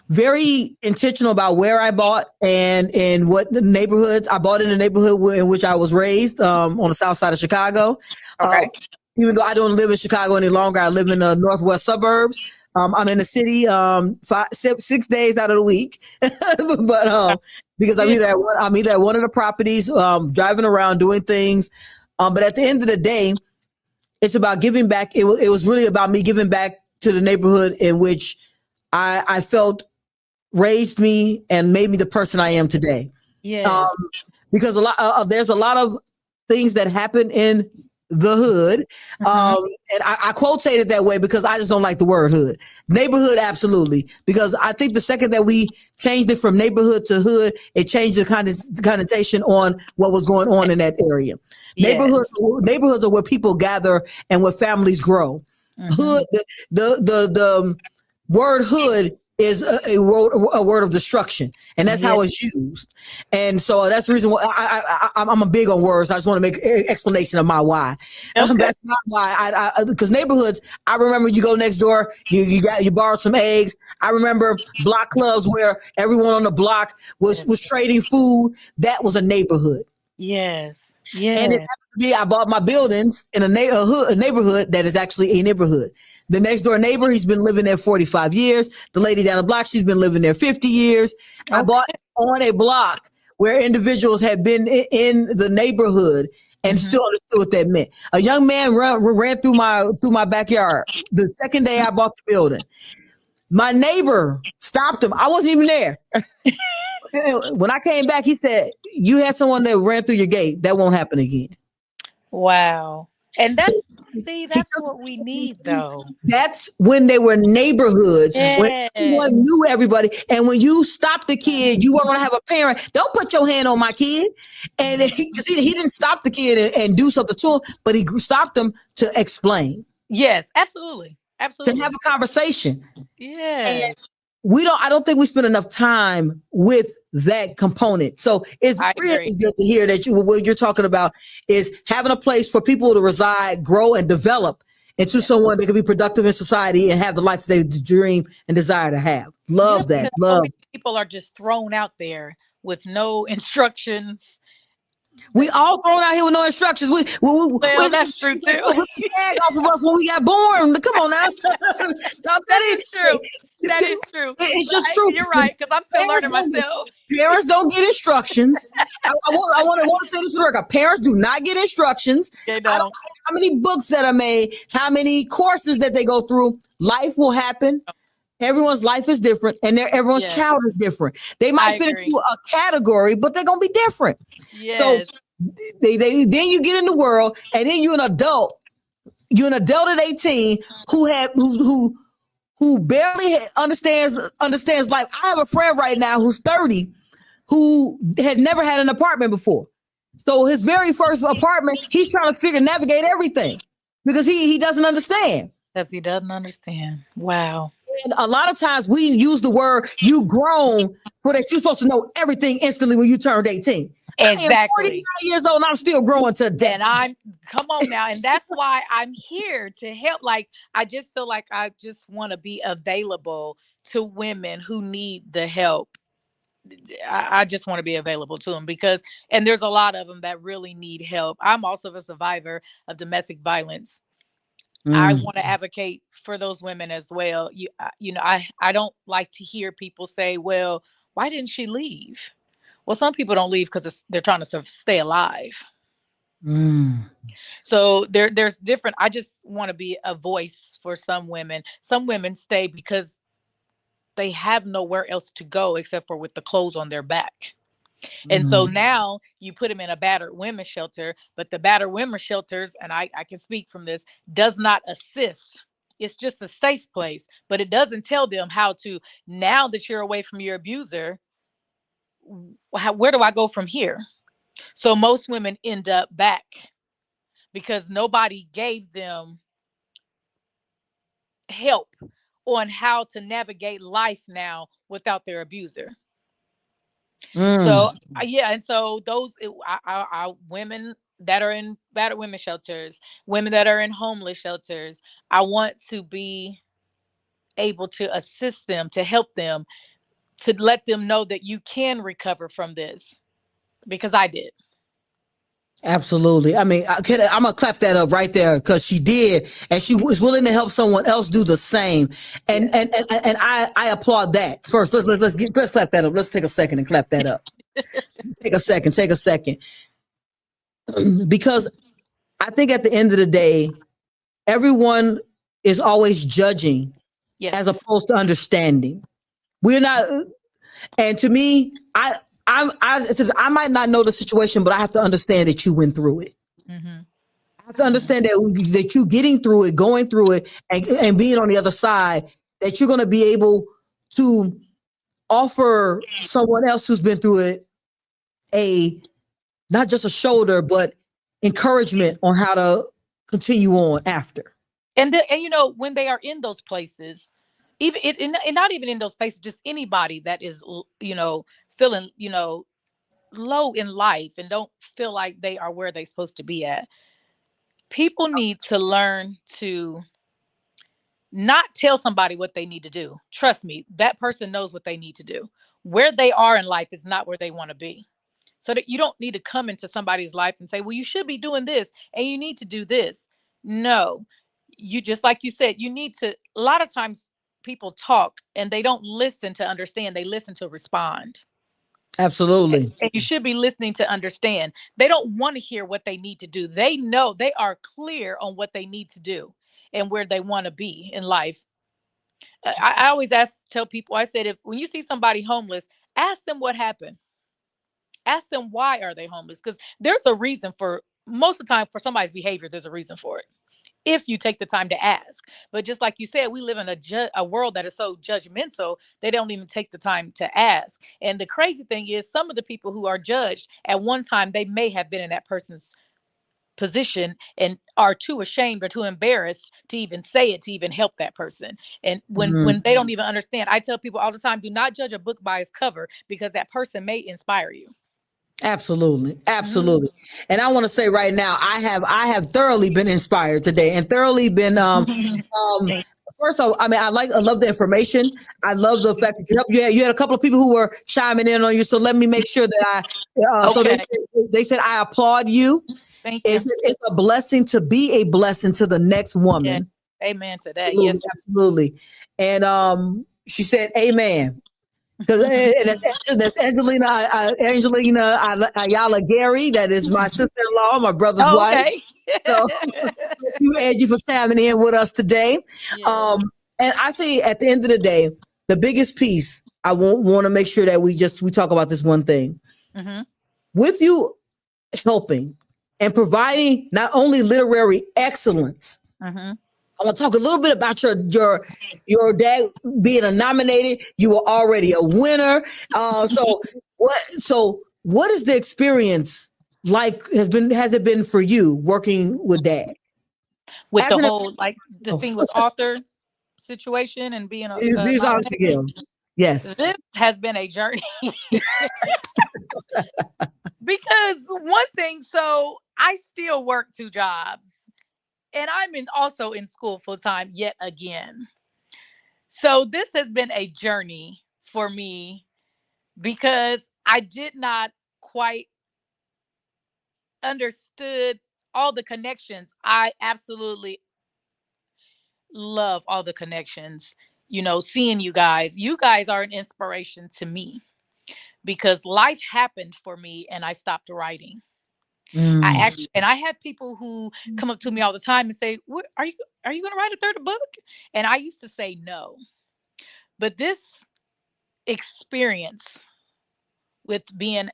S4: very intentional about where I bought and in what neighborhoods. I bought in the neighborhood in which I was raised, on the south side of Chicago.
S16: Okay.
S4: Even though I don't live in Chicago any longer, I live in the northwest suburbs. I'm in the city 6 days out of the week, but because I'm either at one of the properties, driving around doing things. But at the end of the day, it's about giving back. It was really about me giving back to the neighborhood in which I felt raised me and made me the person I am today.
S16: Yes.
S4: Because there's a lot of things that happen in the hood. And I quotated that way because I just don't like the word hood. Neighborhood, absolutely. Because I think the second that we changed it from neighborhood to hood, it changed the connotation on what was going on in that area.
S16: Yes.
S4: Neighborhoods are where people gather and where families grow. Hood, the word hood is a word of destruction, and that's how it's used. And so that's the reason why I'm a big on words. I just want to make an explanation of my why. That's not why because neighborhoods, I remember you go next door, you borrow some eggs. I remember block clubs where everyone on the block was trading food. That was a neighborhood.
S16: Yes.
S4: And it happened to be, I bought my buildings in a neighborhood that is actually a neighborhood. The next door neighbor, he's been living there 45 years. The lady down the block, she's been living there 50 years. I bought on a block where individuals had been in the neighborhood and still understood what that meant. A young man ran through my backyard the second day I bought the building. My neighbor stopped him. I wasn't even there. When I came back, he said, "You had someone that ran through your gate. That won't happen again."
S16: Wow. And that's that's what we need, though.
S4: That's when they were neighborhoods, when everyone knew everybody. And when you stop the kid, you want to have a parent. Don't put your hand on my kid. And because he didn't stop the kid and do something to him, but he stopped him to explain.
S16: Yes, absolutely. Absolutely.
S4: To have a conversation.
S16: Yes.
S4: And I don't think we spend enough time with that component. So it's really good to hear that what you're talking about is having a place for people to reside, grow, and develop into someone that can be productive in society and have the life they dream and desire to have. Love that.
S16: So many people are just thrown out there with no instructions.
S4: We all thrown out here with no instructions.
S16: That's true too.
S4: Tag off of us when we got born. Come on now.
S16: That is true. That is true.
S4: It's just true.
S16: You're right, because I'm still learning myself.
S4: Parents don't get instructions. I want to say this to the record. Parents do not get instructions.
S16: They don't.
S4: I don't care how many books that are made, how many courses that they go through. Life will happen. Everyone's life is different, and everyone's child is different. They might fit into a category, but they're gonna be different.
S16: Yes.
S4: So then you get in the world, and then you're an adult. You're an adult at 18 who barely understands life. I have a friend right now who's 30 who has never had an apartment before. So his very first apartment, he's trying to navigate everything because he doesn't understand.
S16: Because he doesn't understand. Wow.
S4: And a lot of times we use the word "you grown" for that you're supposed to know everything instantly when you turned 18.
S16: Exactly.
S4: I am 49 years old and I'm still growing to death.
S16: And come on now. And that's why I'm here to help. Like, I just feel like I just want to be available to women who need the help. I just want to be available to them and there's a lot of them that really need help. I'm also a survivor of domestic violence. I want to advocate for those women as well. I don't like to hear people say, well, why didn't she leave? Well, some people don't leave because they're trying to stay alive. So there's different. I just want to be a voice for some women. Some women stay because they have nowhere else to go except for with the clothes on their back. And so now you put them in a battered women's shelter, but the battered women's shelters, and I can speak from this, does not assist. It's just a safe place, but it doesn't tell them how to, now that you're away from your abuser, where do I go from here? So most women end up back because nobody gave them help on how to navigate life now without their abuser. So and so those women that are in battered women's shelters, women that are in homeless shelters, I want to be able to assist them, to help them, to let them know that you can recover from this, because I did.
S4: Absolutely. I mean, I'm gonna clap that up right there because she did, and she was willing to help someone else do the same. And I applaud that. First, let's clap that up. Let's take a second and clap that up. Take a second. Because I think at the end of the day, everyone is always judging as opposed to understanding. We're not, and to me, I might not know the situation, but I have to understand that you went through it.
S16: Mm-hmm.
S4: I have to understand that you getting through it, going through it, and being on the other side, that you're going to be able to offer someone else who's been through it not just a shoulder, but encouragement on how to continue on after.
S16: And when they are in those places, even and not even in those places, just anybody that is, feeling, low in life and don't feel like they are where they're supposed to be at. People need to learn to not tell somebody what they need to do. Trust me, that person knows what they need to do. Where they are in life is not where they want to be. So that you don't need to come into somebody's life and say, well, you should be doing this and you need to do this. No, you, just like you said, you need to, a lot of times people talk and they don't listen to understand. They listen to respond.
S4: Absolutely.
S16: And you should be listening to understand. They don't want to hear what they need to do. They know, they are clear on what they need to do and where they want to be in life. I always tell people, I said, when you see somebody homeless, ask them what happened. Ask them, why are they homeless? Because there's a reason for, most of the time, for somebody's behavior, there's a reason for it, if you take the time to ask. But just like you said, we live in a world that is so judgmental, they don't even take the time to ask. And the crazy thing is, some of the people who are judged, at one time, they may have been in that person's position and are too ashamed or too embarrassed to even say it, to even help that person. And when they don't even understand, I tell people all the time, do not judge a book by its cover, because that person may inspire you.
S4: Absolutely. Absolutely. And I want to say right now, I have thoroughly been inspired today, and thoroughly been, first of all, I mean, I love the information. I love the fact that you helped. You had a couple of people who were chiming in on you. So let me make sure that so they said, I applaud you.
S16: Thank you.
S4: It's a blessing to be a blessing to the next woman.
S16: Yeah. Amen to that.
S4: Absolutely,
S16: Yes.
S4: absolutely. And she said, amen. Because that's Angelina RachelLGary. That is my sister-in-law, my brother's wife. So you, Angie, for chiming in with us today. Yeah. And I say, at the end of the day, the biggest piece, I want to make sure that we talk about this one thing. Mm-hmm. With you helping and providing not only literary excellence. Mm-hmm. I want to talk a little bit about your dad being nominated. You were already a winner. So what is the experience like? Has it been for you working with Dad?
S16: With the whole distinguished author situation and being
S4: these are together. Yes,
S16: this has been a journey. Because one thing, so I still work 2 jobs. And I'm also in school full time yet again. So this has been a journey for me, because I did not quite understood all the connections. I absolutely love all the connections. Seeing you guys are an inspiration to me, because life happened for me and I stopped writing. I have people who come up to me all the time and say, are you going to write a 3rd book? And I used to say no. But this experience with being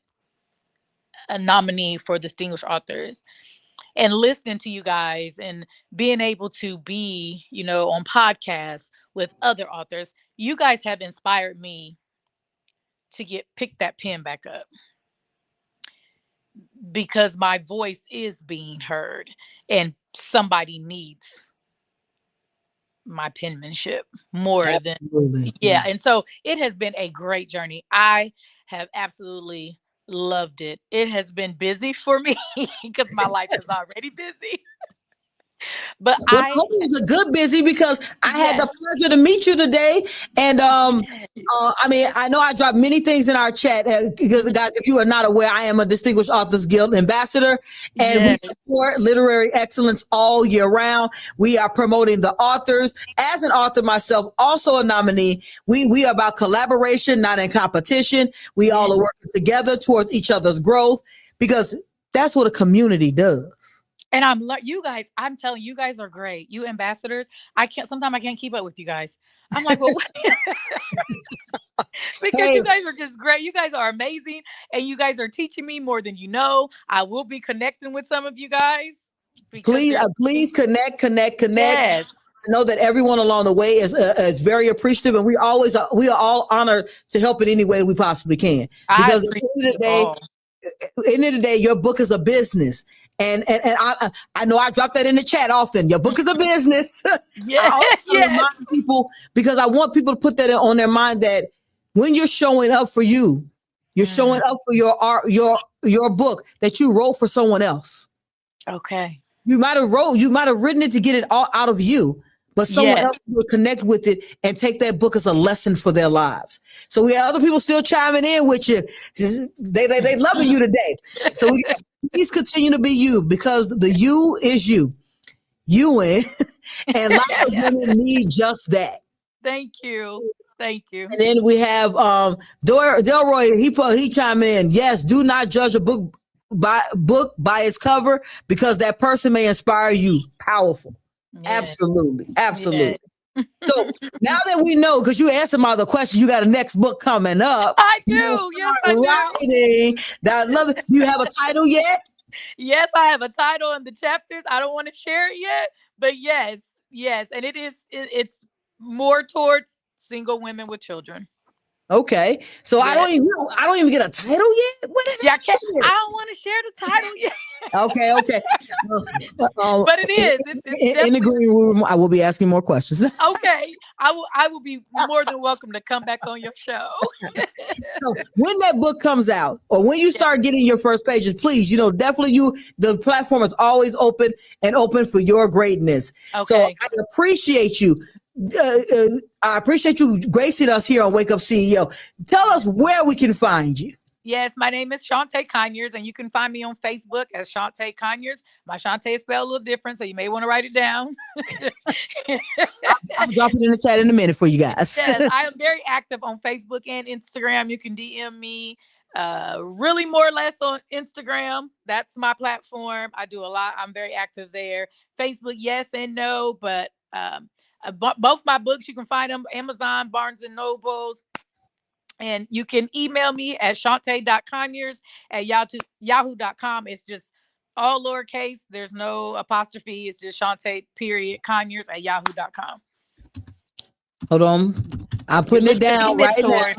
S16: a nominee for distinguished authors and listening to you guys and being able to be, on podcasts with other authors, you guys have inspired me to pick that pen back up, because my voice is being heard and somebody needs my penmanship more than and so it has been a great journey. I have absolutely loved it. It has been busy for me because my life is already busy. But
S4: I hope it was a good busy, because I had the pleasure to meet you today. And I mean, I know I dropped many things in our chat, because guys, if you are not aware, I am a Distinguished Authors Guild ambassador, and we support literary excellence all year round. We are promoting the authors. As an author myself, also a nominee, we are about collaboration, not in competition. We all are working together towards each other's growth, because that's what a community does.
S16: And you guys, I'm telling you, guys are great. You ambassadors, sometimes I can't keep up with you guys. I'm like, well, Because
S4: Hey.
S16: you guys are just great. You guys are amazing, and you guys are teaching me more than you know. I will be connecting with some of you guys.
S4: Please connect.
S16: Yes.
S4: I know that everyone along the way is very appreciative, and we are all honored to help in any way we possibly can.
S16: I
S4: Because at
S16: appreciate
S4: the end of the day, your book is a business. And I know I drop that in the chat often. Your book is a business.
S16: Yes,
S4: I always remind people, because I want people to put that on their mind, that when you're showing up for you, you're showing up for your art, your book that you wrote for someone else.
S16: Okay.
S4: You might have written it to get it all out of you, but someone else will connect with it and take that book as a lesson for their lives. So we have other people still chiming in with you. They loving you today. So please continue to be you, because the you is you. You win. And lots of women need just that.
S16: Thank you.
S4: And then we have Delroy. He chimed in. Yes, do not judge a book by its cover, because that person may inspire you. Powerful.
S16: Yes.
S4: Absolutely.
S16: Yes.
S4: So now that we know, because you answered my other question, you got a next book coming up.
S16: I do. Yes, I do.
S4: Writing. I love it. Do you have a title yet?
S16: Yes, I have a title and the chapters. I don't want to share it yet, but yes, and it's more towards single women with children.
S4: Okay, so I don't even get a title yet. What is
S16: I don't want to share the title yet.
S4: Okay.
S16: But it is. It's
S4: in the green room, I will be asking more questions.
S16: Okay, I will be more than welcome to come back on your show.
S4: So when that book comes out, or when you start getting your first pages, please, definitely the platform is always open for your greatness.
S16: Okay.
S4: So I appreciate you. I appreciate you gracing us here on Wake Up CEO. Tell us where we can find you.
S16: Yes, my name is Seant'a Conyers, and you can find me on Facebook as Seant'a Conyers. My Seant'a is spelled a little different, so you may want to write it down.
S4: I'll drop it in the chat in a minute for you guys.
S16: Yes, I am very active on Facebook and Instagram. You can DM me, really more or less on Instagram. That's my platform. I do a lot. I'm very active there. Facebook, yes and no, but both my books, you can find them Amazon, Barnes and Nobles. And you can email me at Seant'a.Conyers@yahoo.com. It's just all lowercase. There's no apostrophe. It's just Seant'a.Conyers@yahoo.com.
S4: Hold on. I'm putting it down right now.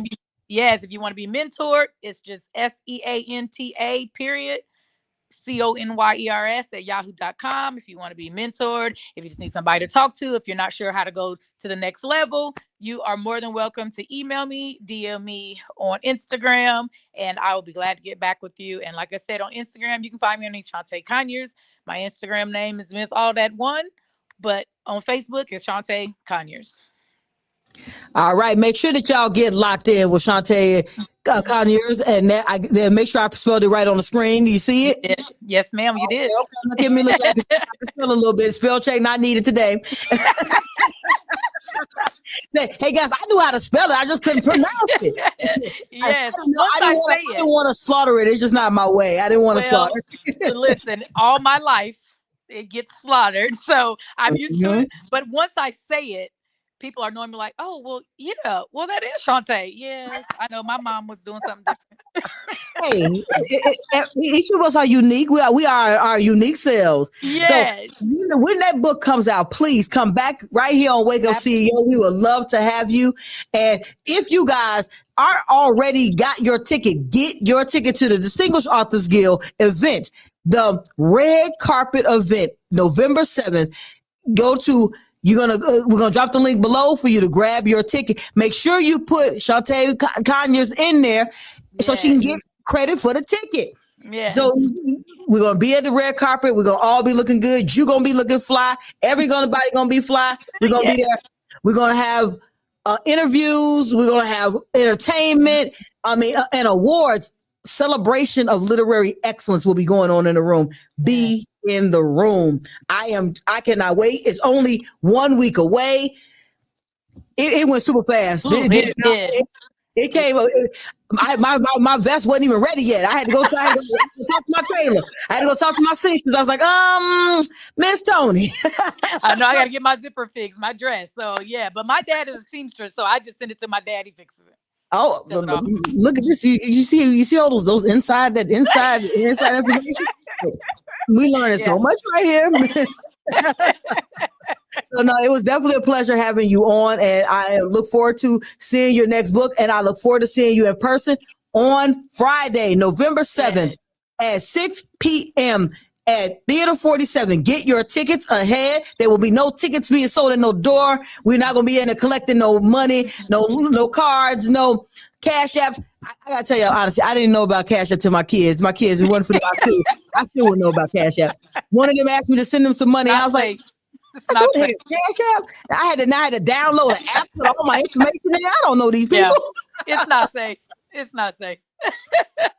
S16: Yes, if you want to be mentored, it's just SEANTA.CONYERS@yahoo.com. If you want to be mentored, if you just need somebody to talk to, if you're not sure how to go to the next level, you are more than welcome to email me, DM me on Instagram, and I will be glad to get back with you. And like I said, on Instagram, you can find me on Seant'a Conyers. My Instagram name is Miss All That One, but on Facebook, it's Seant'a Conyers.
S4: All right, make sure that y'all get locked in with Seant'a Conyers, and then make sure I spelled it right on the screen. Do you see it?
S16: Yeah. Yes, ma'am, you did.
S4: Okay, give me a look. I can spell a little bit. Spell check not needed today. Hey guys, I knew how to spell it. I just couldn't pronounce it.
S16: Yes,
S4: I didn't want to slaughter it. It's just not my way. I didn't want to slaughter it.
S16: Listen, all my life it gets slaughtered, so I'm used to it. But once I say it, people are normally like, "Oh, well, yeah, well, that is Seant'a." Yes, I know my mom was doing something different.
S4: Hey, each of us are unique. We are our unique selves.
S16: Yes.
S4: So when that book comes out, please come back right here on Wake Up CEO. We would love to have you. And if you guys are already got your ticket, get your ticket to the Distinguished Authors Guild event, the red carpet event, November 7th. We're gonna drop the link below for you to grab your ticket. Make sure you put Seant'a Conyers in there so she can get credit for the ticket.
S16: Yeah.
S4: So we're gonna be at the red carpet. We're gonna all be looking good. You're gonna be looking fly. Everybody gonna be fly. We're gonna be there. We're gonna have interviews. We're gonna have entertainment. And awards. Celebration of literary excellence will be going on in the room. Be in the room. I cannot wait. It's only 1 week away. It went super fast. It came. My vest wasn't even ready yet. I had to go talk to my tailor. I had to go talk to my seamstress. I was like, Miss Tony.
S16: I know I got to get my zipper fixed, my dress. So yeah, but my dad is a seamstress, so I just send it to my dad. He fixes it.
S4: Oh, look at this! You see all those inside information. We learning so much right here. So no, it was definitely a pleasure having you on, and I look forward to seeing your next book, and I look forward to seeing you in person on Friday, November 7th at 6 p.m. at Theater 47. Get your tickets ahead. There will be no tickets being sold at no door. We're not going to be in there collecting no money, no cards, no cash apps. I got to tell you honestly, I didn't know about Cash App to my kids. My kids, it wasn't for them. I still wouldn't know about Cash App. One of them asked me to send them some money. I was like, what the heck is Cash App? I had to download an app with all my information in it. I don't know these people.
S16: Yeah. It's not safe. It's not safe.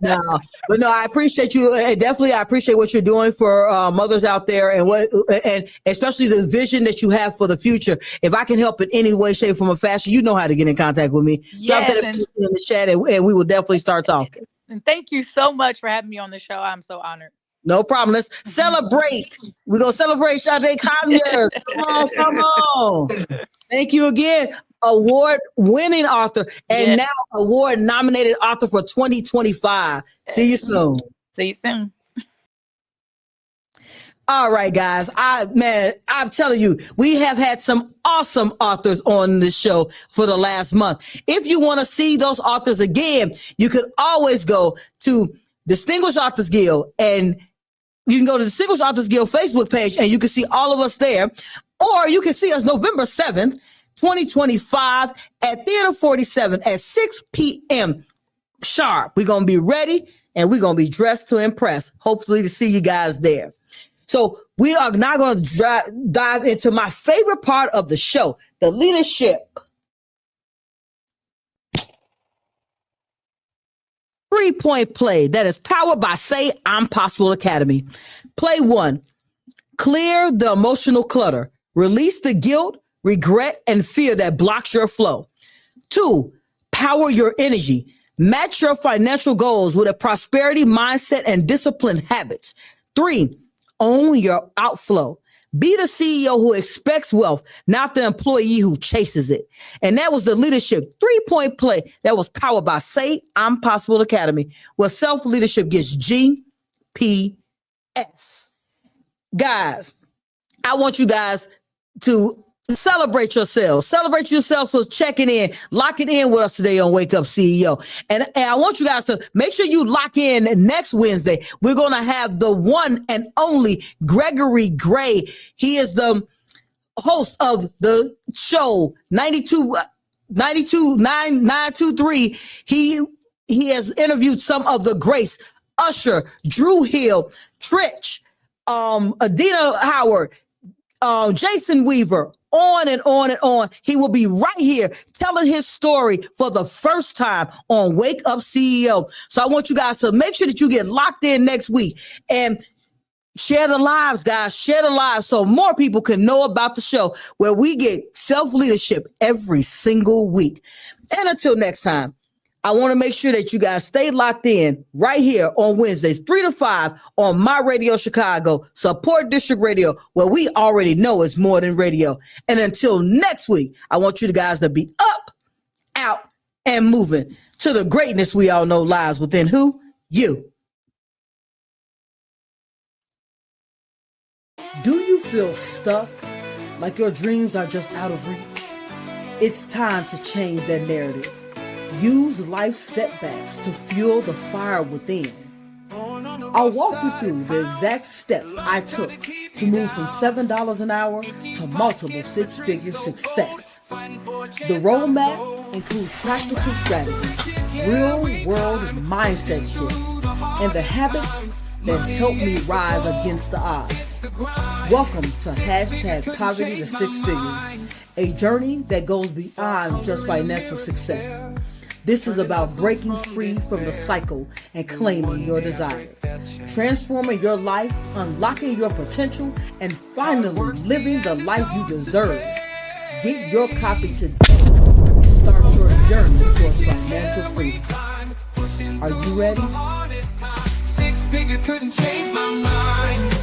S4: No, but no, I appreciate you. Definitely, I appreciate what you're doing for mothers out there, and especially the vision that you have for the future. If I can help in any way, shape, form, or fashion, you know how to get in contact with me. Drop that information in the chat, and we will definitely start talking.
S16: And thank you so much for having me on the show. I'm so honored.
S4: No problem. Let's celebrate. We're going to celebrate Sade Conyers. Come on. Thank you again. Award-winning author and now award-nominated author for 2025. See you soon.
S16: See you soon.
S4: All right, guys. I'm telling you, we have had some awesome authors on this show for the last month. If you want to see those authors again, you could always go to Distinguished Authors Guild, and you can go to the Distinguished Authors Guild Facebook page, and you can see all of us there. Or you can see us November 7th, 2025 at Theater 47 at 6 p.m. sharp. We're going to be ready, and we're going to be dressed to impress. Hopefully to see you guys there. So we are now going to dive into my favorite part of the show, the leadership 3-point play that is powered by Say I'm Possible Academy. Play 1, clear the emotional clutter. Release the guilt, regret, and fear that blocks your flow. 2, power your energy. Match your financial goals with a prosperity mindset and disciplined habits. 3, own your outflow. Be the CEO who expects wealth, not the employee who chases it. And that was the leadership 3-point play that was powered by Say I'm Possible Academy, where self-leadership gets GPS. Guys, I want you guys to celebrate yourselves. Celebrate yourselves. So checking in, locking in with us today on Wake Up CEO. And I want you guys to make sure you lock in next Wednesday. We're going to have the one and only Gregory Gray. He is the host of the show 923. He has interviewed some of the Grace, Usher, Drew Hill, Tritch, Adina Howard, Jason Weaver, on and on and on. He will be right here telling his story for the first time on Wake Up CEO. So I want you guys to make sure that you get locked in next week and share the lives, guys. Share the lives so more people can know about the show, where we get self-leadership every single week. And until next time, I want to make sure that you guys stay locked in right here on Wednesdays, 3 to 5 on My Radio Chicago, Support District Radio, where we already know it's more than radio. And until next week, I want you guys to be up, out, and moving to the greatness we all know lies within who? You.
S17: Do you feel stuck? Like your dreams are just out of reach? It's time to change that narrative. Use life's setbacks to fuel the fire within. I'll walk you through the exact steps I took to move from $7 an hour to multiple six-figure success. The roadmap includes practical strategies, real-world mindset shifts, and the habits that help me rise against the odds. Welcome to #Poverty to Six Figures, a journey that goes beyond just financial success. This is about breaking free from the cycle and claiming your desires, transforming your life, unlocking your potential, and finally living the life you deserve. Get your copy today and start your journey towards financial freedom. Are you ready?
S3: 6 figures couldn't change my mind.